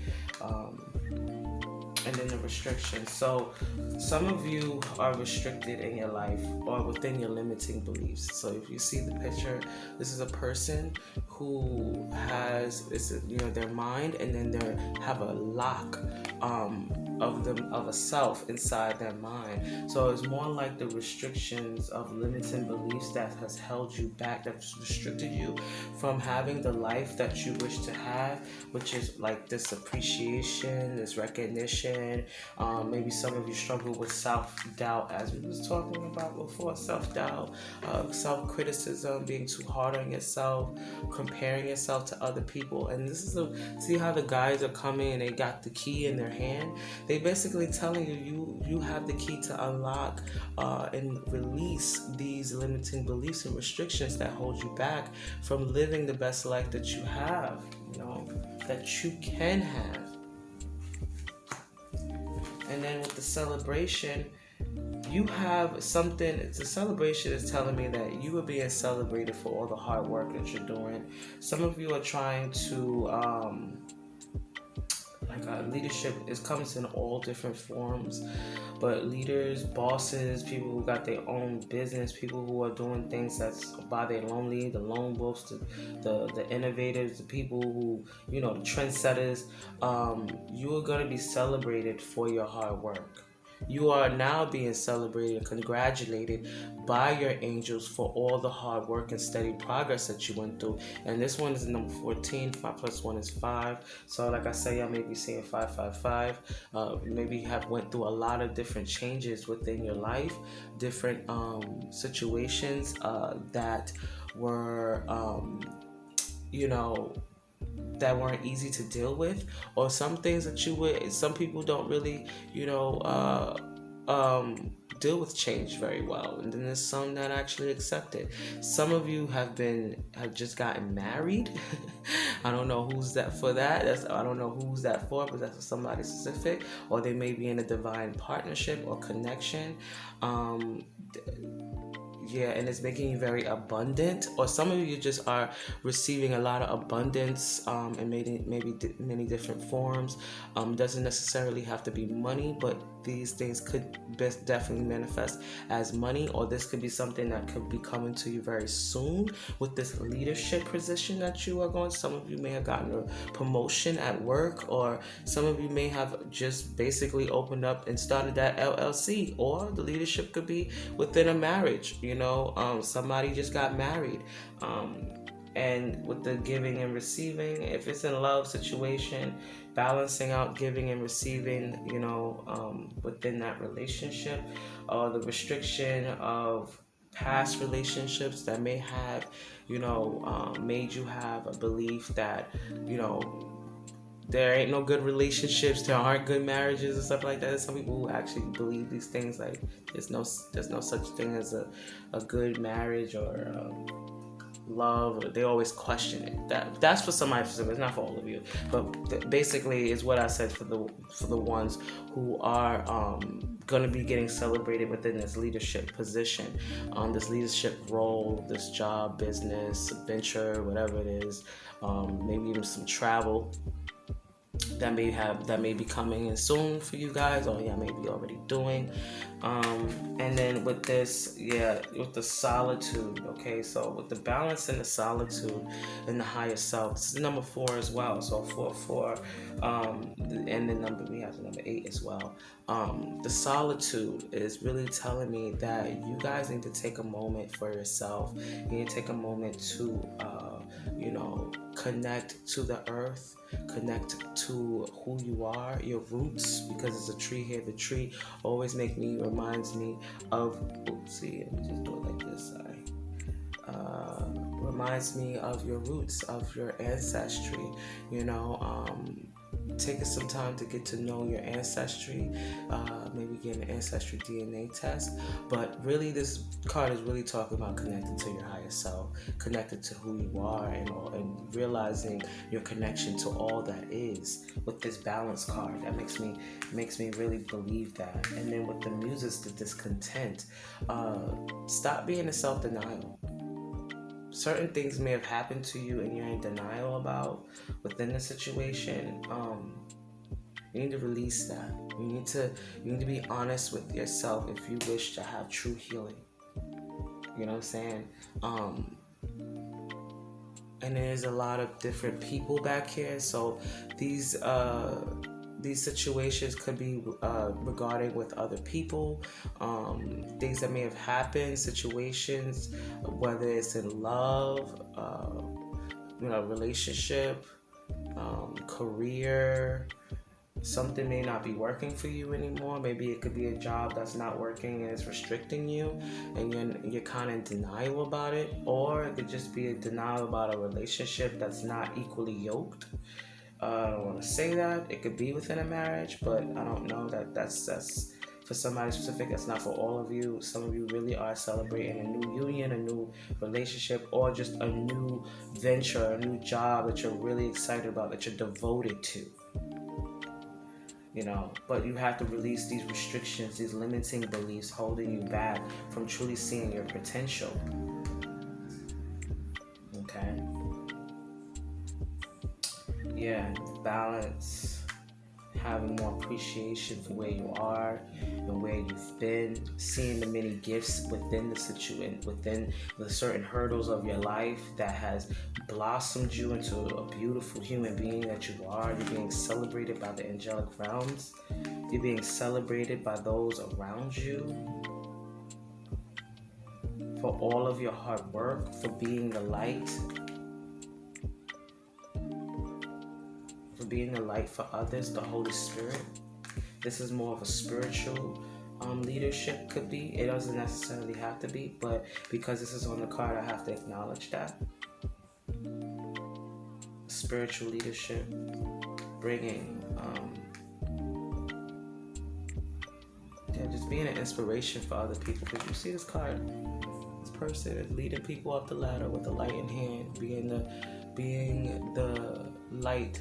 And then the restrictions. So some of you are restricted in your life or within your limiting beliefs. So if you see the picture, this is a person who has their mind, and then they have a lock of a self inside their mind. So it's more like the restrictions of limiting beliefs that has held you back, that's restricted you from having the life that you wish to have, which is like this appreciation, this recognition. Maybe some of you struggle with self-doubt, as we was talking about before. Self-doubt, self-criticism, being too hard on yourself, comparing yourself to other people. And this is see how the guys are coming and they got the key in their hand. They basically telling you have the key to unlock and release these limiting beliefs and restrictions that hold you back from living the best life that you have, that you can have. And then with the celebration, you have something. The celebration is telling me that you are being celebrated for all the hard work that you're doing. Some of you are trying to leadership comes in all different forms, but leaders, bosses, people who got their own business, people who are doing things that's by their lonely, the lone wolves, the innovators, the people who, the trendsetters, you are going to be celebrated for your hard work. You are now being celebrated and congratulated by your angels for all the hard work and steady progress that you went through. And this one is number 14. 5 plus 1 is 5. So like I say, y'all may be seeing 555. Maybe you have went through a lot of different changes within your life, different situations that were, that weren't easy to deal with, or some things that some people don't really, deal with change very well, and then there's some that actually accept it. Some of you have just gotten married. I don't know who's that for that. I don't know who's that for, but that's for somebody specific, or they may be in a divine partnership or connection. And it's making you very abundant, or some of you just are receiving a lot of abundance in maybe many different forms. Doesn't necessarily have to be money, but these things could definitely manifest as money, or this could be something that could be coming to you very soon with this leadership position that you are going. Some of you may have gotten a promotion at work, or some of you may have just basically opened up and started that LLC, or the leadership could be within a marriage. Somebody just got married. And with the giving and receiving, if it's in a love situation, balancing out giving and receiving, within that relationship, or the restriction of past relationships that may have, made you have a belief that, there ain't no good relationships, there aren't good marriages and stuff like that. There's some people who actually believe these things, like there's no such thing as a good marriage or love. They always question it. That's for somebody specific. It's not for all of you, but basically is what I said for the ones who are going to be getting celebrated within this leadership position, this leadership role, this job, business, venture, whatever it is. Maybe even some travel that may be coming in soon for you guys, or may be already doing. And then with this, with the solitude, okay, so with the balance and the solitude and the higher self, this is number 4 as well. So 4, and the number we have the number 8 as well. The solitude is really telling me that you guys need to take a moment for yourself. You need to take a moment to connect to the earth, connect to who you are, your roots, because there's a tree here. The tree always reminds me of, let me just do it like this, reminds me of your roots, of your ancestry, taking some time to get to know your ancestry, maybe get an ancestry DNA test. But really, this card is really talking about connecting to your higher self, connected to who you are, and realizing your connection to all that is. With this balance card, that makes me really believe that. And then with the muses, the discontent, stop being in self-denial. Certain things may have happened to you and you're in denial about within the situation. You need to release that. You need to be honest with yourself if you wish to have true healing. You know what I'm saying? And there's a lot of different people back here, so these situations could be regarding with other people, things that may have happened, situations, whether it's in love, relationship, career. Something may not be working for you anymore. Maybe it could be a job that's not working and it's restricting you, and you're kind of in denial about it. Or it could just be a denial about a relationship that's not equally yoked. I don't want to say that. It could be within a marriage, but I don't know that's for somebody specific. That's not for all of you. Some of you really are celebrating a new union, a new relationship, or just a new venture, a new job that you're really excited about, that you're devoted to. But you have to release these restrictions, these limiting beliefs holding you back from truly seeing your potential. Okay? Yeah, balance, having more appreciation for where you are and where you've been, seeing the many gifts within the situation, within the certain hurdles of your life that has blossomed you into a beautiful human being that you are. You're being celebrated by the angelic realms. You're being celebrated by those around you for all of your hard work, for being the light, being a light for others, the Holy Spirit. This is more of a spiritual leadership, could be. It doesn't necessarily have to be, but because this is on the card, I have to acknowledge that. Spiritual leadership, bringing, just being an inspiration for other people. Because you see this card, this person is leading people up the ladder with the light in hand, being the light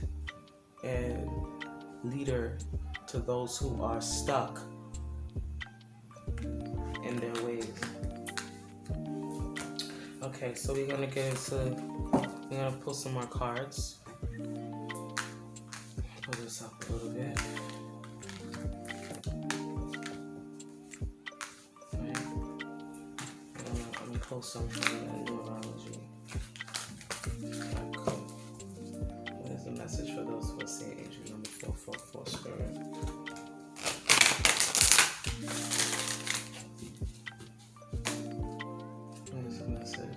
and leader to those who are stuck in their ways. Okay, so we're gonna pull some more cards. Pull this up a little bit. Right. Let me pull some from the numerology. A message for those who are saying angel number 444 spirit. What is the message?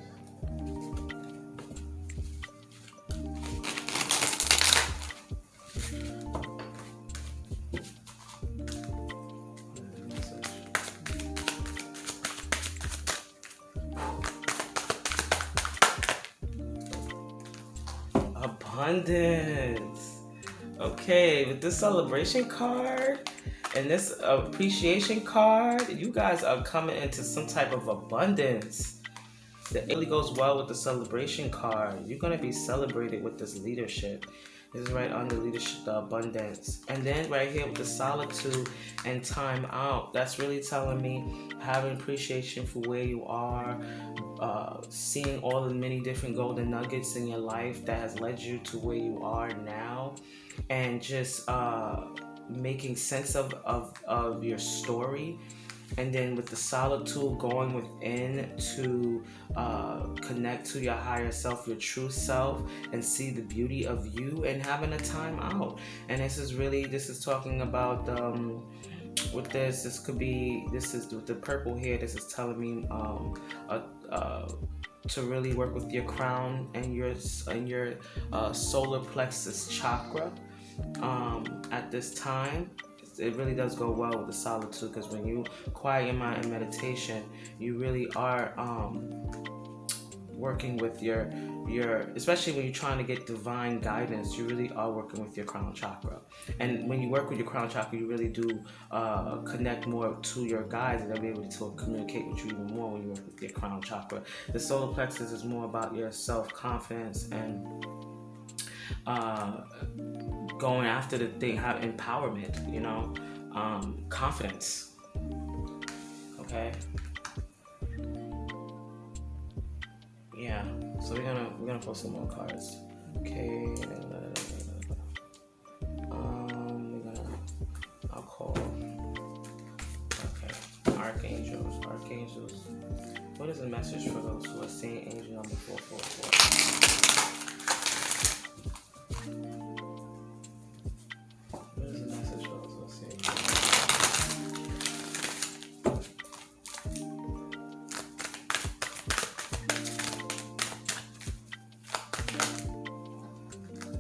Abundance. Okay, with this celebration card and this appreciation card, you guys are coming into some type of abundance. It really goes well with the celebration card. You're going to be celebrated with this leadership. This is right under leadership, the abundance. And then right here with the solitude and time out, that's really telling me having appreciation for where you are, seeing all the many different golden nuggets in your life that has led you to where you are now, and just making sense of your story. And then with the solitude, going within to connect to your higher self, your true self, and see the beauty of you, and having a time out. And this is talking about with this is with the purple here. This is telling me to really work with your crown and your solar plexus chakra at this time. It really does go well with the solitude, because when you quiet your mind in meditation, you really are working with your especially when you're trying to get divine guidance, you really are working with your crown chakra. And when you work with your crown chakra, you really do connect more to your guides, and they'll be able to communicate with you even more when you work with your crown chakra. The solar plexus is more about your self-confidence and going after the thing, have empowerment, confidence. Okay. Yeah. So we're gonna pull some more cards. Okay. I'll call. Okay. Archangels. What is the message for those who are seeing angel number 444?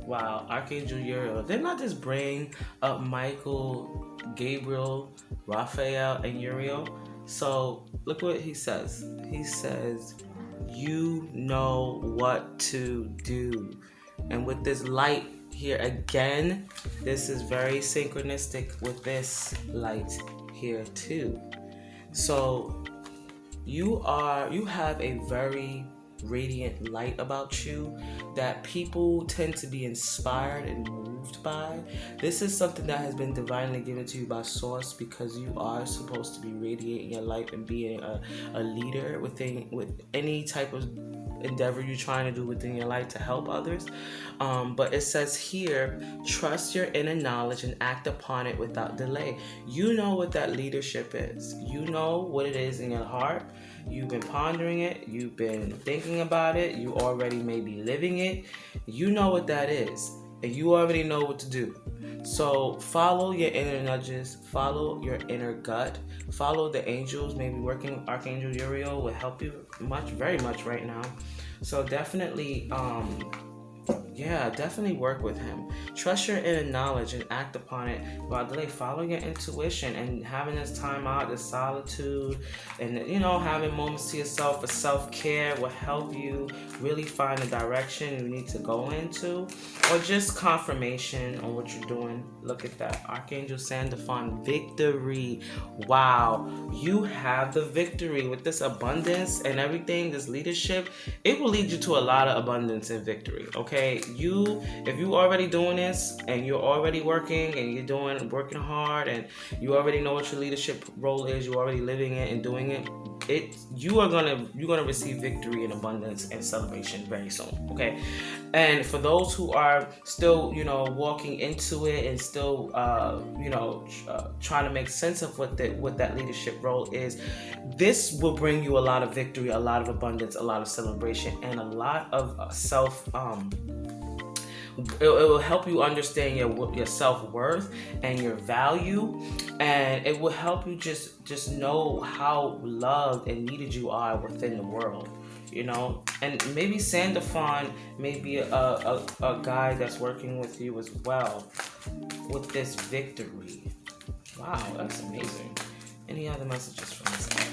Wow, Archangel Uriel. Didn't I just bring up Michael, Gabriel, Raphael, and Uriel? So look what he says. He says, you know what to do. And with this light here again, this is very synchronistic with this light here too. So you have a very radiant light about you that people tend to be inspired and moved by. This is something that has been divinely given to you by source, because you are supposed to be radiating your light and being a leader with any type of endeavor you're trying to do within your life to help others. But it says here, trust your inner knowledge and act upon it without delay. You know what that leadership is. You know what it is in your heart. You've been pondering it. You've been thinking about it. You already may be living it. You know what that is. And you already know what to do. So follow your inner nudges. Follow your inner gut. Follow the angels. Maybe working with Archangel Uriel will help you very much right now. So definitely, definitely work with him. Trust your inner knowledge and act upon it without delay. Follow your intuition, and having this time out, this solitude, and having moments to yourself for self-care will help you really find the direction you need to go into, or just confirmation on what you're doing. Look at that. Archangel Sandalphon, victory. Wow, you have the victory with this abundance and everything, this leadership. It will lead you to a lot of abundance and victory. Okay, if you already doing this and you're already working and you're working hard and you already know what your leadership role is, you're already living it and doing it, you're gonna receive victory and abundance and celebration very soon. Okay, and for those who are still walking into it and still trying to make sense of what that leadership role is, this will bring you a lot of victory, a lot of abundance, a lot of celebration, and a lot of self it will help you understand your self-worth and your value, and it will help you just know how loved and needed you are within the world, and maybe Sandalphon may be a guy that's working with you as well with this victory. Wow, that's amazing. Any other messages from this guy?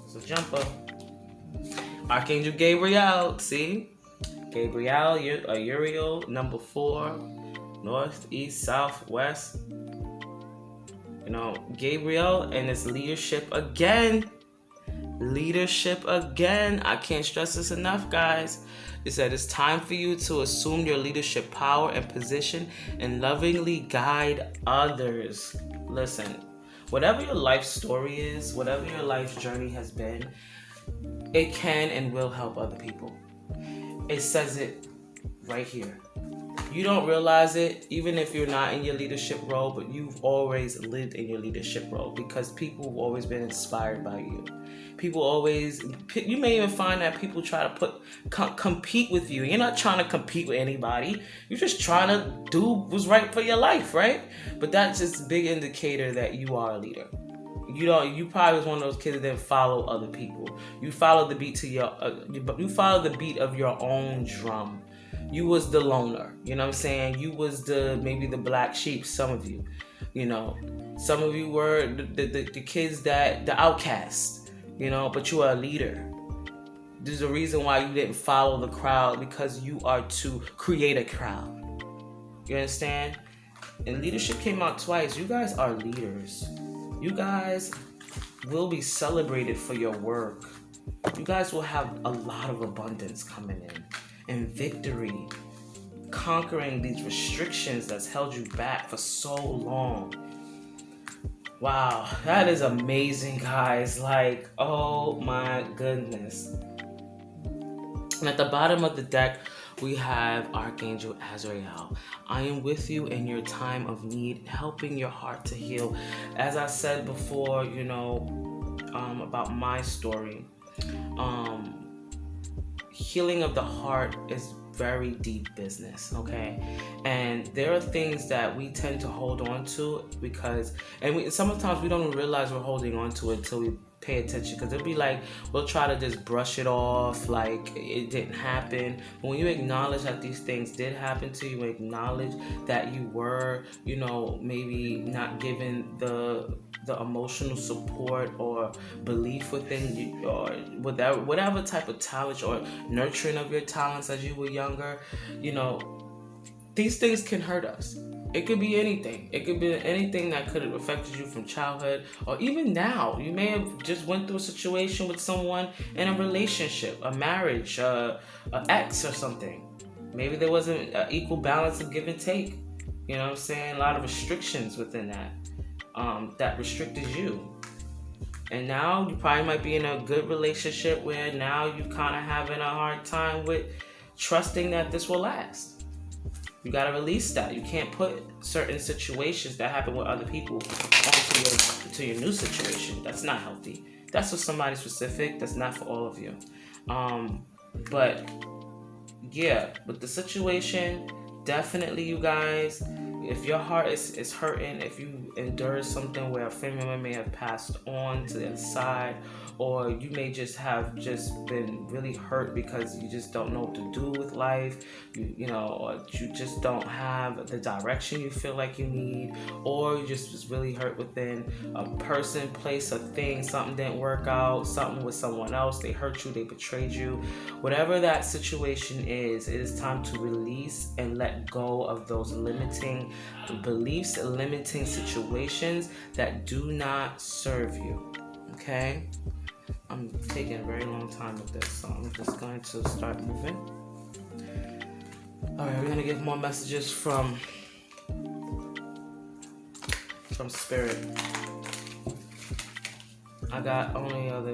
So jumper. Archangel Gabriel, see? Gabriel, Uriel, number 4, north, east, south, west. Gabriel and his leadership again. I can't stress this enough, guys. It said it's time for you to assume your leadership power and position and lovingly guide others. Listen, whatever your life story is, whatever your life journey has been, it can and will help other people. It says it right here. You don't realize it, even if you're not in your leadership role, but you've always lived in your leadership role, because people have always been inspired by you. You may even find that people try to compete with you. You're not trying to compete with anybody. You're just trying to do what's right for your life, right? But that's just a big indicator that you are a leader. You probably was one of those kids that didn't follow other people. You follow the beat you follow the beat of your own drum. You was the loner, you know what I'm saying? You was maybe the black sheep, some of you. Some of you were the kids the outcasts, but you are a leader. There's a reason why you didn't follow the crowd, because you are to create a crowd. You understand? And leadership came out twice. You guys are leaders. You guys will be celebrated for your work. You guys will have a lot of abundance coming in and victory, conquering these restrictions that's held you back for so long. Wow, that is amazing, guys. Like, oh my goodness. And at the bottom of the deck, we have Archangel Azrael. I am with you in your time of need, helping your heart to heal. As I said before, you know, about my story, healing of the heart is very deep business, okay? And there are things that we tend to hold on to because, sometimes we don't realize we're holding on to it until we pay attention, because it'll be like we'll try to just brush it off like it didn't happen. But when you acknowledge that these things did happen to you, acknowledge that you were, you know, maybe not given the emotional support or belief within you, or whatever type of talent or nurturing of your talents as you were younger, you know, these things can hurt us. It could be anything. It could be anything that could have affected you from childhood, or even now. You may have just went through a situation with someone in a relationship, a marriage, an ex or something. Maybe there wasn't an equal balance of give and take. You know what I'm saying? A lot of restrictions within that, that restricted you. And now you probably might be in a good relationship where now you kind of having a hard time with trusting that this will last. You got to release that. You can't put certain situations that happen with other people onto your new situation. That's not healthy. That's for somebody specific. That's not for all of you. But yeah, with the situation, definitely, you guys, if your heart is hurting, if you endure something where a family member may have passed on to the side, or you may just have been really hurt because you just don't know what to do with life, you know, or you just don't have the direction you feel like you need, or you just was really hurt within a person, place, a thing, something didn't work out, something with someone else, they hurt you, they betrayed you. Whatever that situation is, it is time to release and let go of those limiting beliefs, limiting situations that do not serve you. Okay? I'm taking a very long time with this, so I'm just going to start moving. Alright, we're going to get more messages from Spirit. I got only other...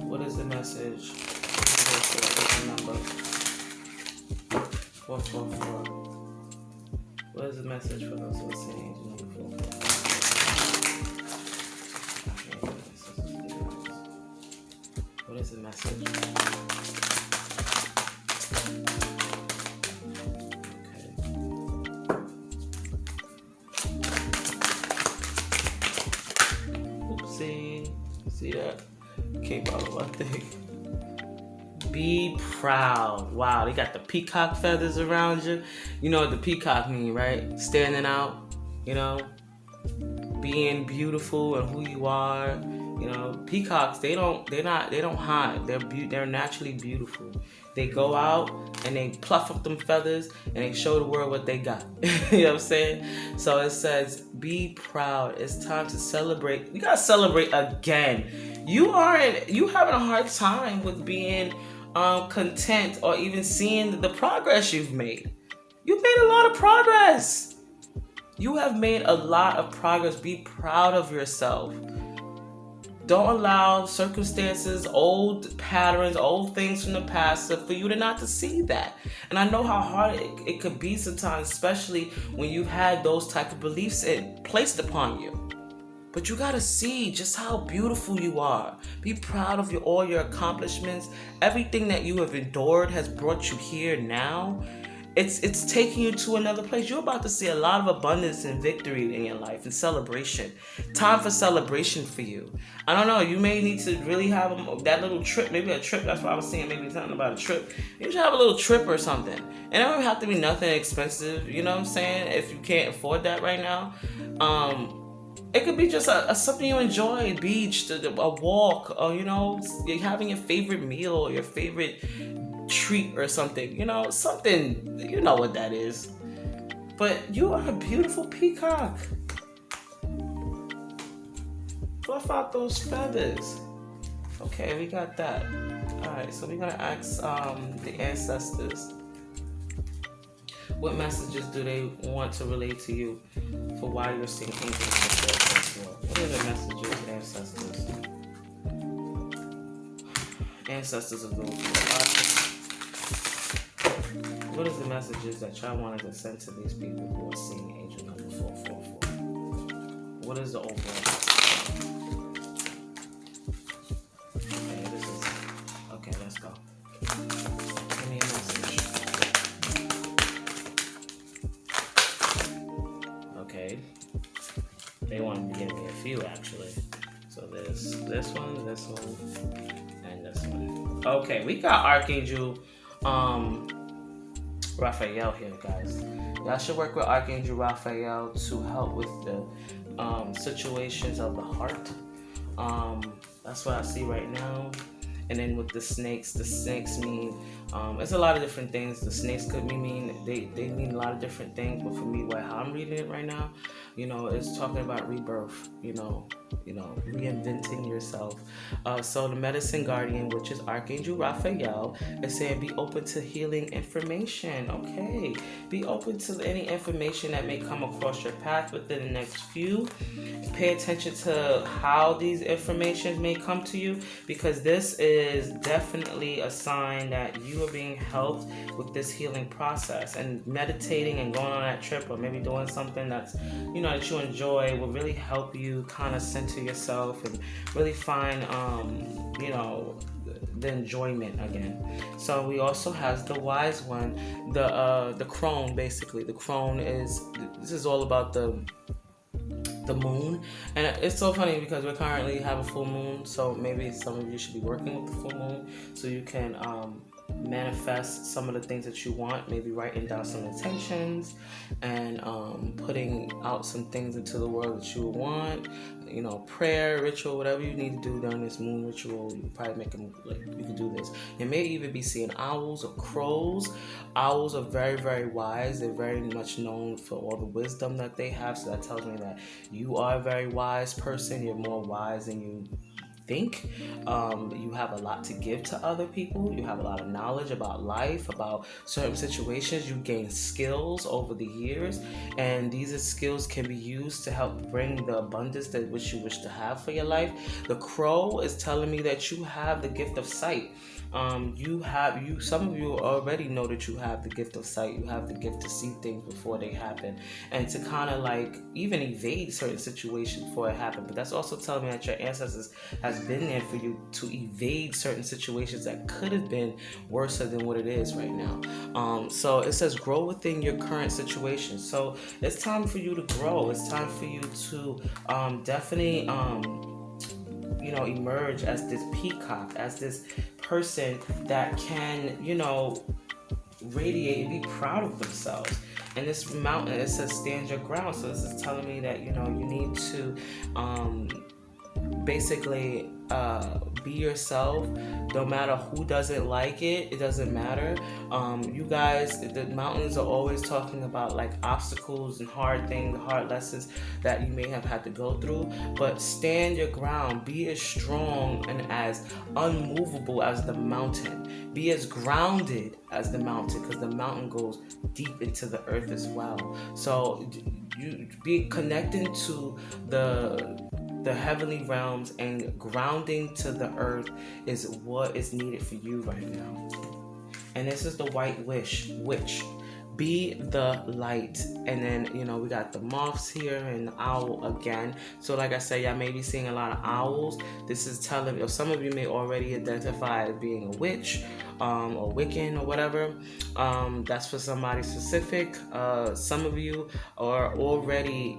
what is the message? What's the number? 444. What is the message for those who are saying? What is the message? Okay. Oopsie. See that? Came out of my thing. Be proud. Wow, they got the peacock feathers around you. You know what the peacock mean, right? Standing out, you know, being beautiful and who you are. You know, peacocks, they don't hide. They're naturally beautiful. They go out and they pluck up them feathers and they show the world what they got. You know what I'm saying? So it says, be proud. It's time to celebrate. You gotta celebrate again. You having a hard time with being content or even seeing the progress you've made. You've made a lot of progress. You have made a lot of progress. Be proud of yourself. Don't allow circumstances, old patterns, old things from the past for you to not to see that. And I know how hard it could be sometimes, especially when you've had those type of beliefs placed upon you. But you gotta see just how beautiful you are. Be proud of all your accomplishments. Everything that you have endured has brought you here now. It's taking you to another place. You're about to see a lot of abundance and victory in your life and celebration. Time for celebration for you. I don't know. You may need to really have that little trip. Maybe a trip. That's what I was saying. Maybe something about a trip. You should have a little trip or something. And it don't have to be nothing expensive. You know what I'm saying? If you can't afford that right now. It could be just something you enjoy, beach, a walk, or you're having your favorite meal or your favorite treat or something. Something, you know what that is. But you are a beautiful peacock. Fluff out those feathers. Okay, we got that. Alright, so we're gonna ask the ancestors, what messages do they want to relate to you for why you're seeing angels in the world? What are the messages, ancestors? Ancestors of those who are watching. What is the messages that y'all wanted to send to these people who are seeing angel number 444? What is the overall? Okay, let's go. Give me a message. Okay. They wanted to give me a few actually. So there's this one, and this one. Okay, we got Archangel Raphael here, guys. Y'all should work with Archangel Raphael to help with the situations of the heart. That's what I see right now. And then with the snakes mean it's a lot of different things. The snakes could mean they mean a lot of different things, but for me, how I'm reading it right now, it's talking about rebirth, reinventing yourself. So the medicine guardian, which is Archangel Raphael, is saying be open to healing information. Okay, be open to any information that may come across your path within the next few. Pay attention to how these information may come to you, because this is definitely a sign that you are being helped with this healing process. And meditating and going on that trip, or maybe doing something that's that you enjoy, will really help you kind of center yourself and really find the enjoyment again. So we also has the wise one, the crone. Basically, the crone this is all about the moon. And it's so funny because we currently have a full moon, so maybe some of you should be working with the full moon so you can manifest some of the things that you want, maybe writing down some intentions and putting out some things into the world that you want, prayer, ritual, whatever you need to do during this moon ritual. You can probably make them, you can do this. You may even be seeing owls or crows. Owls are very, very wise. They're very much known for all the wisdom that they have, so that tells me that you are a very wise person. You're more wise than you think. You have a lot to give to other people. You have a lot of knowledge about life, about certain situations. You gain skills over the years, and these skills can be used to help bring the abundance that which you wish to have for your life. The crow is telling me that you have the gift of sight. Some of you already know that you have the gift of sight. You have the gift to see things before they happen, and to kind of even evade certain situations before it happens. But that's also telling me that your ancestors has been there for you to evade certain situations that could have been worse than what it is right now. So it says grow within your current situation. So it's time for you to grow. It's time for you to definitely emerge as this peacock, as this person that can, radiate and be proud of themselves. And this mountain, it says stand your ground. So this is telling me that, you need to basically be yourself. No matter who doesn't like it, it doesn't matter. You guys, the mountains are always talking about obstacles and hard things, hard lessons that you may have had to go through. But stand your ground. Be as strong and as unmovable as the mountain. Be as grounded as the mountain, because the mountain goes deep into the earth as well. So you be connecting to the heavenly realms, and grounding to the earth is what is needed for you right now. And this is the white witch. Be the light. And then, we got the moths here and the owl again. So like I said, y'all may be seeing a lot of owls. This is telling, or some of you may already identify as being a witch, or Wiccan or whatever. That's for somebody specific. Some of you are already,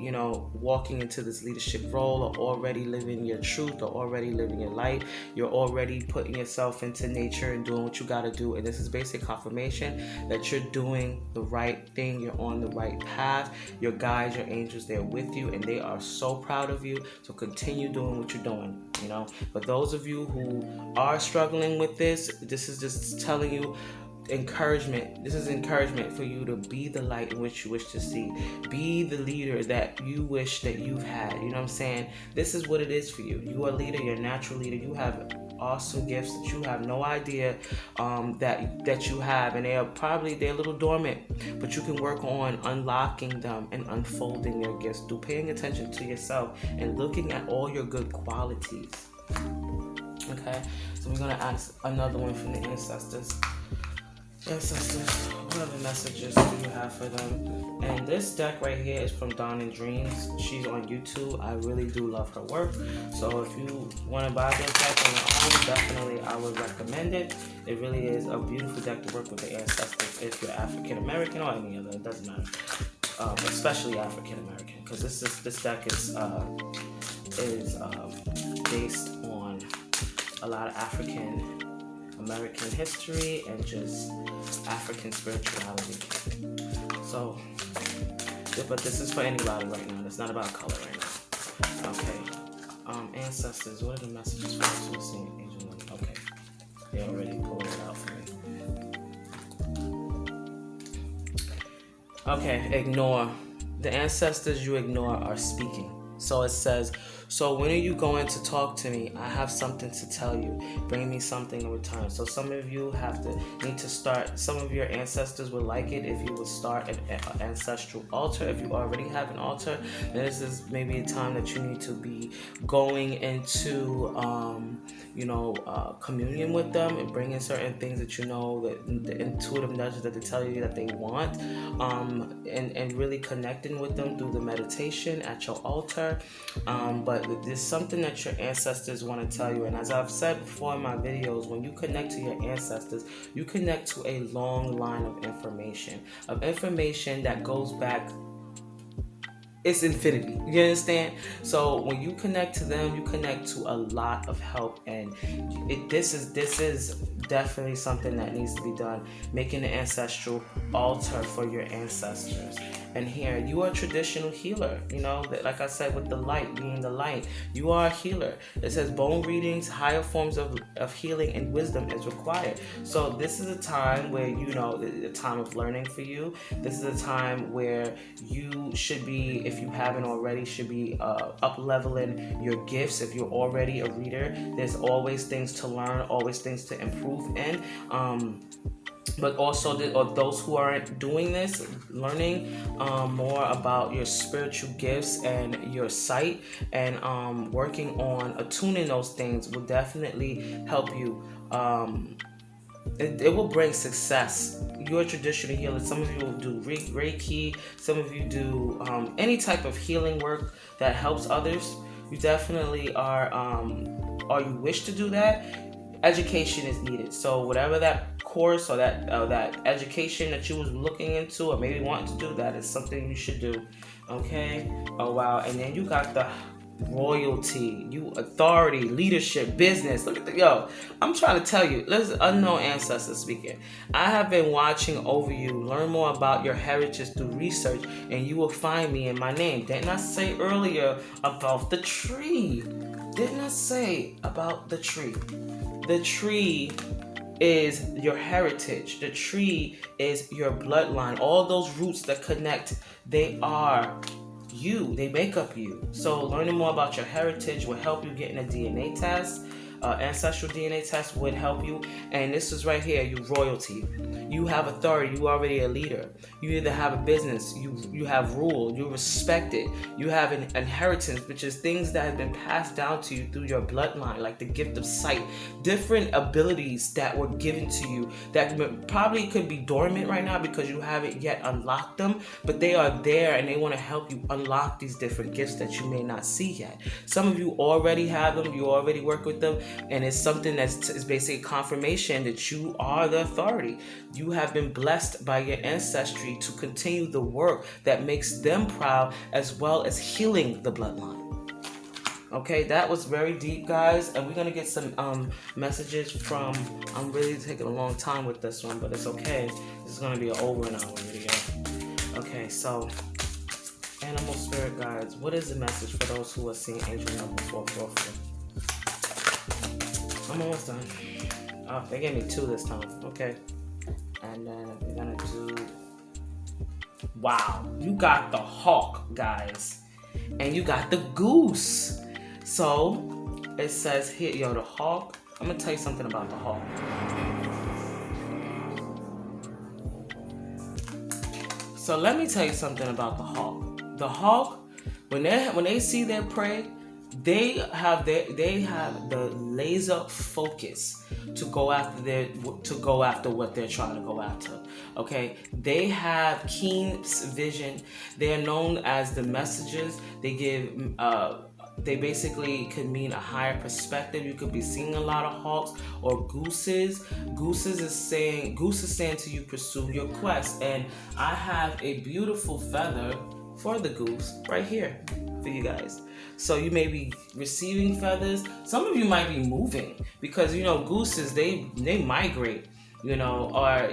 walking into this leadership role, or already living your truth, or already living your light. You're already putting yourself into nature and doing what you got to do. And this is basic confirmation that you're doing the right thing. You're on the right path. Your guides, your angels, they're with you, and they are so proud of you. So continue doing what you're doing, you know. For those of you who are struggling with this is just telling you encouragement. This is encouragement for you to be the light in which you wish to see. Be the leader that you wish that you've had. You know what I'm saying? This is what it is for you. You are a leader. You're a natural leader. You have awesome gifts that you have no idea that you have, and they're a little dormant, but you can work on unlocking them and unfolding your gifts through paying attention to yourself and looking at all your good qualities. Okay, so we're gonna ask another one from the ancestors. Ancestors, what other messages do you have for them? And this deck right here is from Dawn and Dreams. She's on YouTube. I really do love her work. So if you want to buy this deck on your own, definitely I would recommend it. It really is a beautiful deck to work with the ancestors if you're African American or any other. It doesn't matter. Especially African American, because this deck is based on a lot of African American history and just African spirituality. So, but this is for anybody right now. It's not about color right now. Okay. Ancestors, what are the messages for us? We're seeing angel money. Okay. They already pulled it out for me. Okay, ignore. The ancestors you ignore are speaking. So it says, so when are you going to talk to me? I have something to tell you. Bring me something in return. So some of you need to start. Some of your ancestors would like it if you would start an ancestral altar. If you already have an altar, then this is maybe a time that you need to be going into, communion with them and bringing certain things that you know, that the intuitive nudges that they tell you that they want, and really connecting with them through the meditation at your altar. But there's something that your ancestors want to tell you. And as I've said before in my videos, when you connect to your ancestors, you connect to a long line of information that goes back. It's infinity. You understand? So when you connect to them, you connect to a lot of help, and this is definitely something that needs to be done. Making an ancestral altar for your ancestors. And here, you are a traditional healer. You know, like I said, with the light, being the light, you are a healer. It says bone readings, higher forms of healing and wisdom is required. So this is a time where, the time of learning for you. This is a time where you should be, if you haven't already, should be up-leveling your gifts. If you're already a reader, there's always things to learn, always things to improve in. But also those who aren't doing this, learning more about your spiritual gifts and your sight, and working on attuning those things will definitely help you. It will bring success. You're a traditional healer. Some of you will do Reiki. Some of you do any type of healing work that helps others. You definitely are, or you wish to do that. Education is needed. So whatever that course or that education that you was looking into or maybe wanting to do, that is something you should do. Okay? Oh wow. And then you got the royalty, you authority, leadership, business. Look at I'm trying to tell you, listen, unknown ancestors speaking. I have been watching over you. Learn more about your heritage through research, and you will find me in my name. Didn't I say earlier about the tree? Didn't I say about the tree? The tree is your heritage. The tree is your bloodline. All those roots that connect, they are you. They make up you. So learning more about your heritage will help you get in a DNA test. Ancestral DNA test would help you. And this is right here, you royalty. You have authority. You already a leader. You either have a business, you have rule, you're respected, you have an inheritance, which is things that have been passed down to you through your bloodline, like the gift of sight, different abilities that were given to you that probably could be dormant right now because you haven't yet unlocked them, but they are there and they want to help you unlock these different gifts that you may not see yet. Some of you already have them, you already work with them, and it's something is basically confirmation that you are the authority. You have been blessed by your ancestry to continue the work that makes them proud, as well as healing the bloodline. Okay, that was very deep, guys, and we're gonna get some messages from. I'm really taking a long time with this one, but it's okay. This is gonna be an over an hour video. Okay, so animal spirit guides. What is the message for those who are seeing angel number 444? I'm almost done. Oh, they gave me 2 this time. Okay, and then we're gonna do. Wow, you got the hawk, guys, and you got the goose. So it says here, yo, the hawk. I'm gonna tell you something about the hawk. So let me tell you something about the hawk. The hawk, when they see their prey, they have the laser focus to go after what they're trying to go after. Okay, they have keen vision. They are known as the messengers. They give they basically could mean a higher perspective. You could be seeing a lot of hawks or gooses. Gooses is saying to you, pursue your quest. And I have a beautiful feather for the goose right here for you guys. So you may be receiving feathers. Some of you might be moving because gooses they migrate, or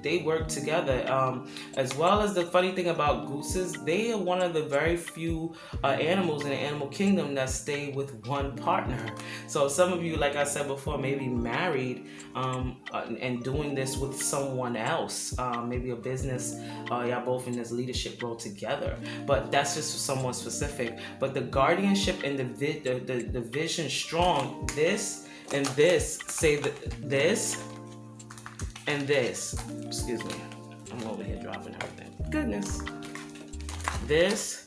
they work together. As well as the funny thing about gooses, they are one of the very few animals in the animal kingdom that stay with one partner. So some of you, like I said before, may be married and doing this with someone else, maybe a business. Y'all both in this leadership role together, but that's just someone specific. But the guardianship and the vision strong. This and this say that this. And this, excuse me, I'm over here dropping everything. Goodness. This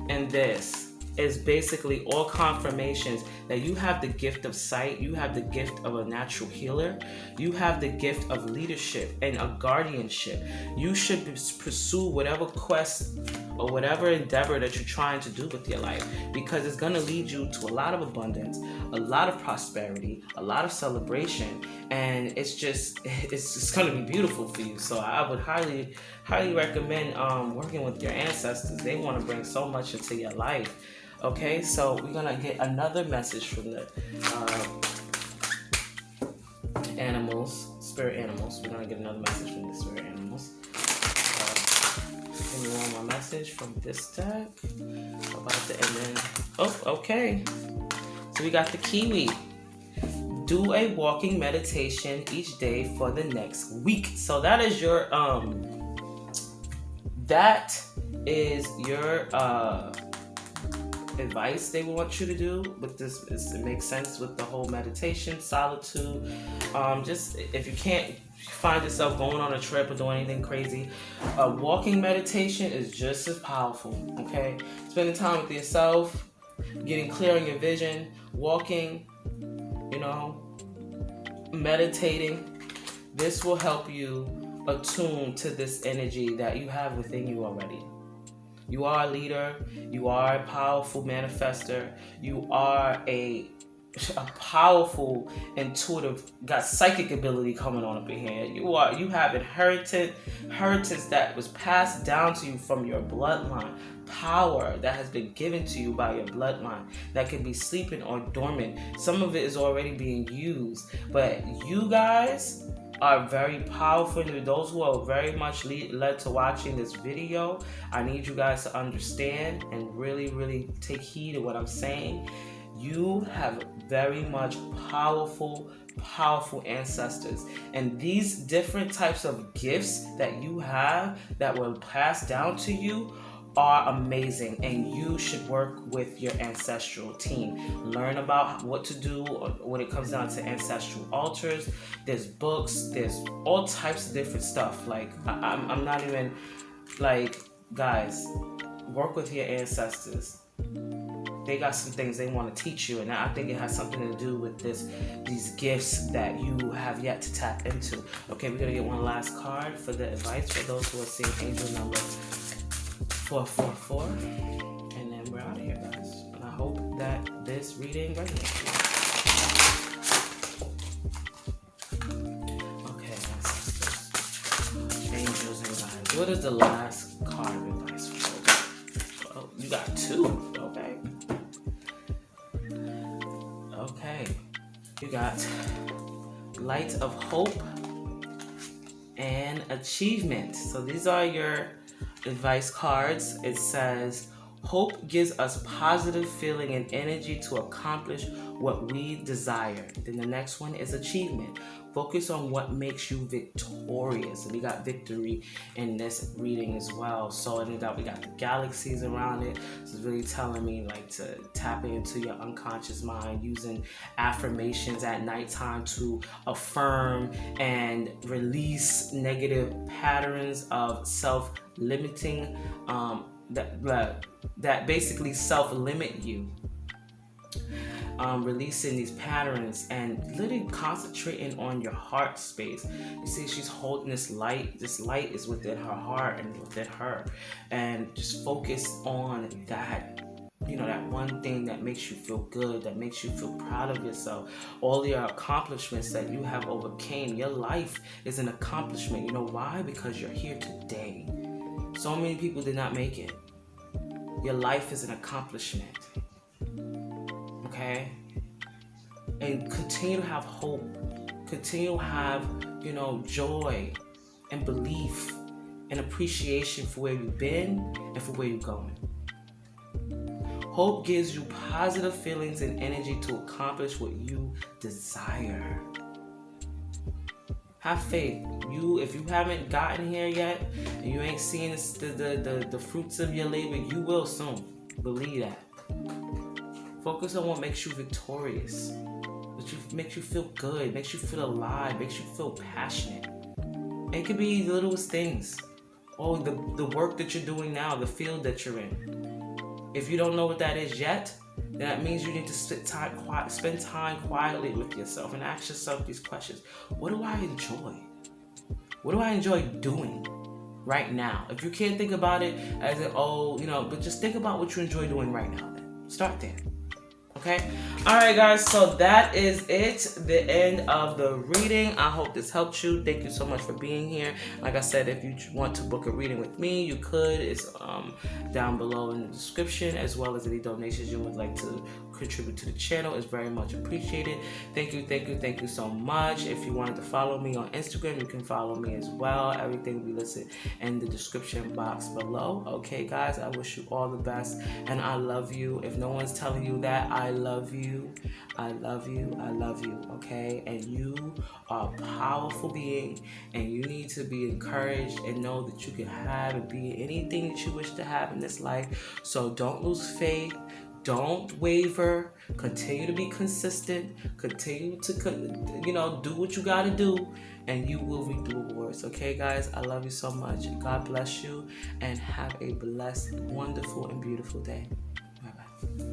and this is basically all confirmations that you have the gift of sight, you have the gift of a natural healer, you have the gift of leadership and a guardianship. You should pursue whatever quest or whatever endeavor that you're trying to do with your life, because it's going to lead you to a lot of abundance, a lot of prosperity, a lot of celebration, and it's going to be beautiful for you. So I would highly recommend working with your ancestors. They want to bring so much into your life. Okay, so we're going to get another message from the spirit animals. We're going to get another message from the spirit animals. Give me one more message from this deck. Okay. So we got the kiwi. Do a walking meditation each day for the next week. So that is your advice they want you to do with this. It makes sense with the whole meditation, solitude. Just if you can't find yourself going on a trip or doing anything crazy, a walking meditation is just as powerful. Okay, spending time with yourself, getting clear on your vision, walking, meditating. This will help you attune to this energy that you have within you already. You are a leader. You are a powerful manifester. You are a powerful, intuitive, got psychic ability coming on up in here. You have inheritance that was passed down to you from your bloodline. Power that has been given to you by your bloodline that can be sleeping or dormant. Some of it is already being used, but you guys are very powerful. Those who are very much led to watching this video, I need you guys to understand and really, really take heed of what I'm saying. You have very much powerful ancestors, and these different types of gifts that you have that were passed down to you are amazing, and you should work with your ancestral team. Learn about what to do when it comes down to ancestral altars. There's books, there's all types of different stuff. Like I'm not even like, guys, work with your ancestors. They got some things they want to teach you, and I think it has something to do with these gifts that you have yet to tap into. Okay, we're gonna get one last card for the advice for those who are seeing angel number 444, and then we're out of here, guys. And I hope that this reading resonates with you. Okay, ancestors, angels and guides. What is the last card of advice for those? Oh, you got 2. Okay. You got light of hope and achievement. So these are your advice cards. It says, hope gives us positive feeling and energy to accomplish what we desire. Then the next one is achievement. Focus on what makes you victorious. And we got victory in this reading as well. So we got the galaxies around it. So it's really telling me like to tap into your unconscious mind, using affirmations at nighttime to affirm and release negative patterns of self-limiting that basically self-limit you. Releasing these patterns and literally concentrating on your heart space. You see, she's holding this light. This light is within her heart and within her. And just focus on that. You know, that one thing that makes you feel good, that makes you feel proud of yourself. All your accomplishments that you have overcame. Your life is an accomplishment. You know why? Because you're here today. So many people did not make it. Your life is an accomplishment. Okay? And continue to have hope. Continue to have, joy and belief and appreciation for where you've been and for where you're going. Hope gives you positive feelings and energy to accomplish what you desire. Have faith. If you haven't gotten here yet and you ain't seeing the fruits of your labor, you will soon. Believe that. Focus on what makes you victorious, makes you feel good, makes you feel alive, makes you feel passionate. It could be the littlest things. Or the work that you're doing now, the field that you're in. If you don't know what that is yet, then that means you need to spend time quietly with yourself and ask yourself these questions. What do I enjoy? What do I enjoy doing right now? If you can't think about it as but just think about what you enjoy doing right now then. Start there. Okay? Alright guys, so that is it. The end of the reading. I hope this helped you. Thank you so much for being here. Like I said, if you want to book a reading with me, you could. It's down below in the description, as well as any donations you would like to contribute to the channel is very much appreciated. Thank you so much. If you wanted to follow me on Instagram, you can follow me as well. Everything will be listed in the description box below. Okay guys, I wish you all the best and I love you. If no one's telling you that, I love you. I love you. I love you. Okay? And you are a powerful being and you need to be encouraged and know that you can have and be anything that you wish to have in this life. So don't lose faith. Don't waver. Continue to be consistent. Continue to, do what you got to do, and you will reap the rewards. Okay, guys? I love you so much. God bless you, and have a blessed, wonderful, and beautiful day. Bye-bye.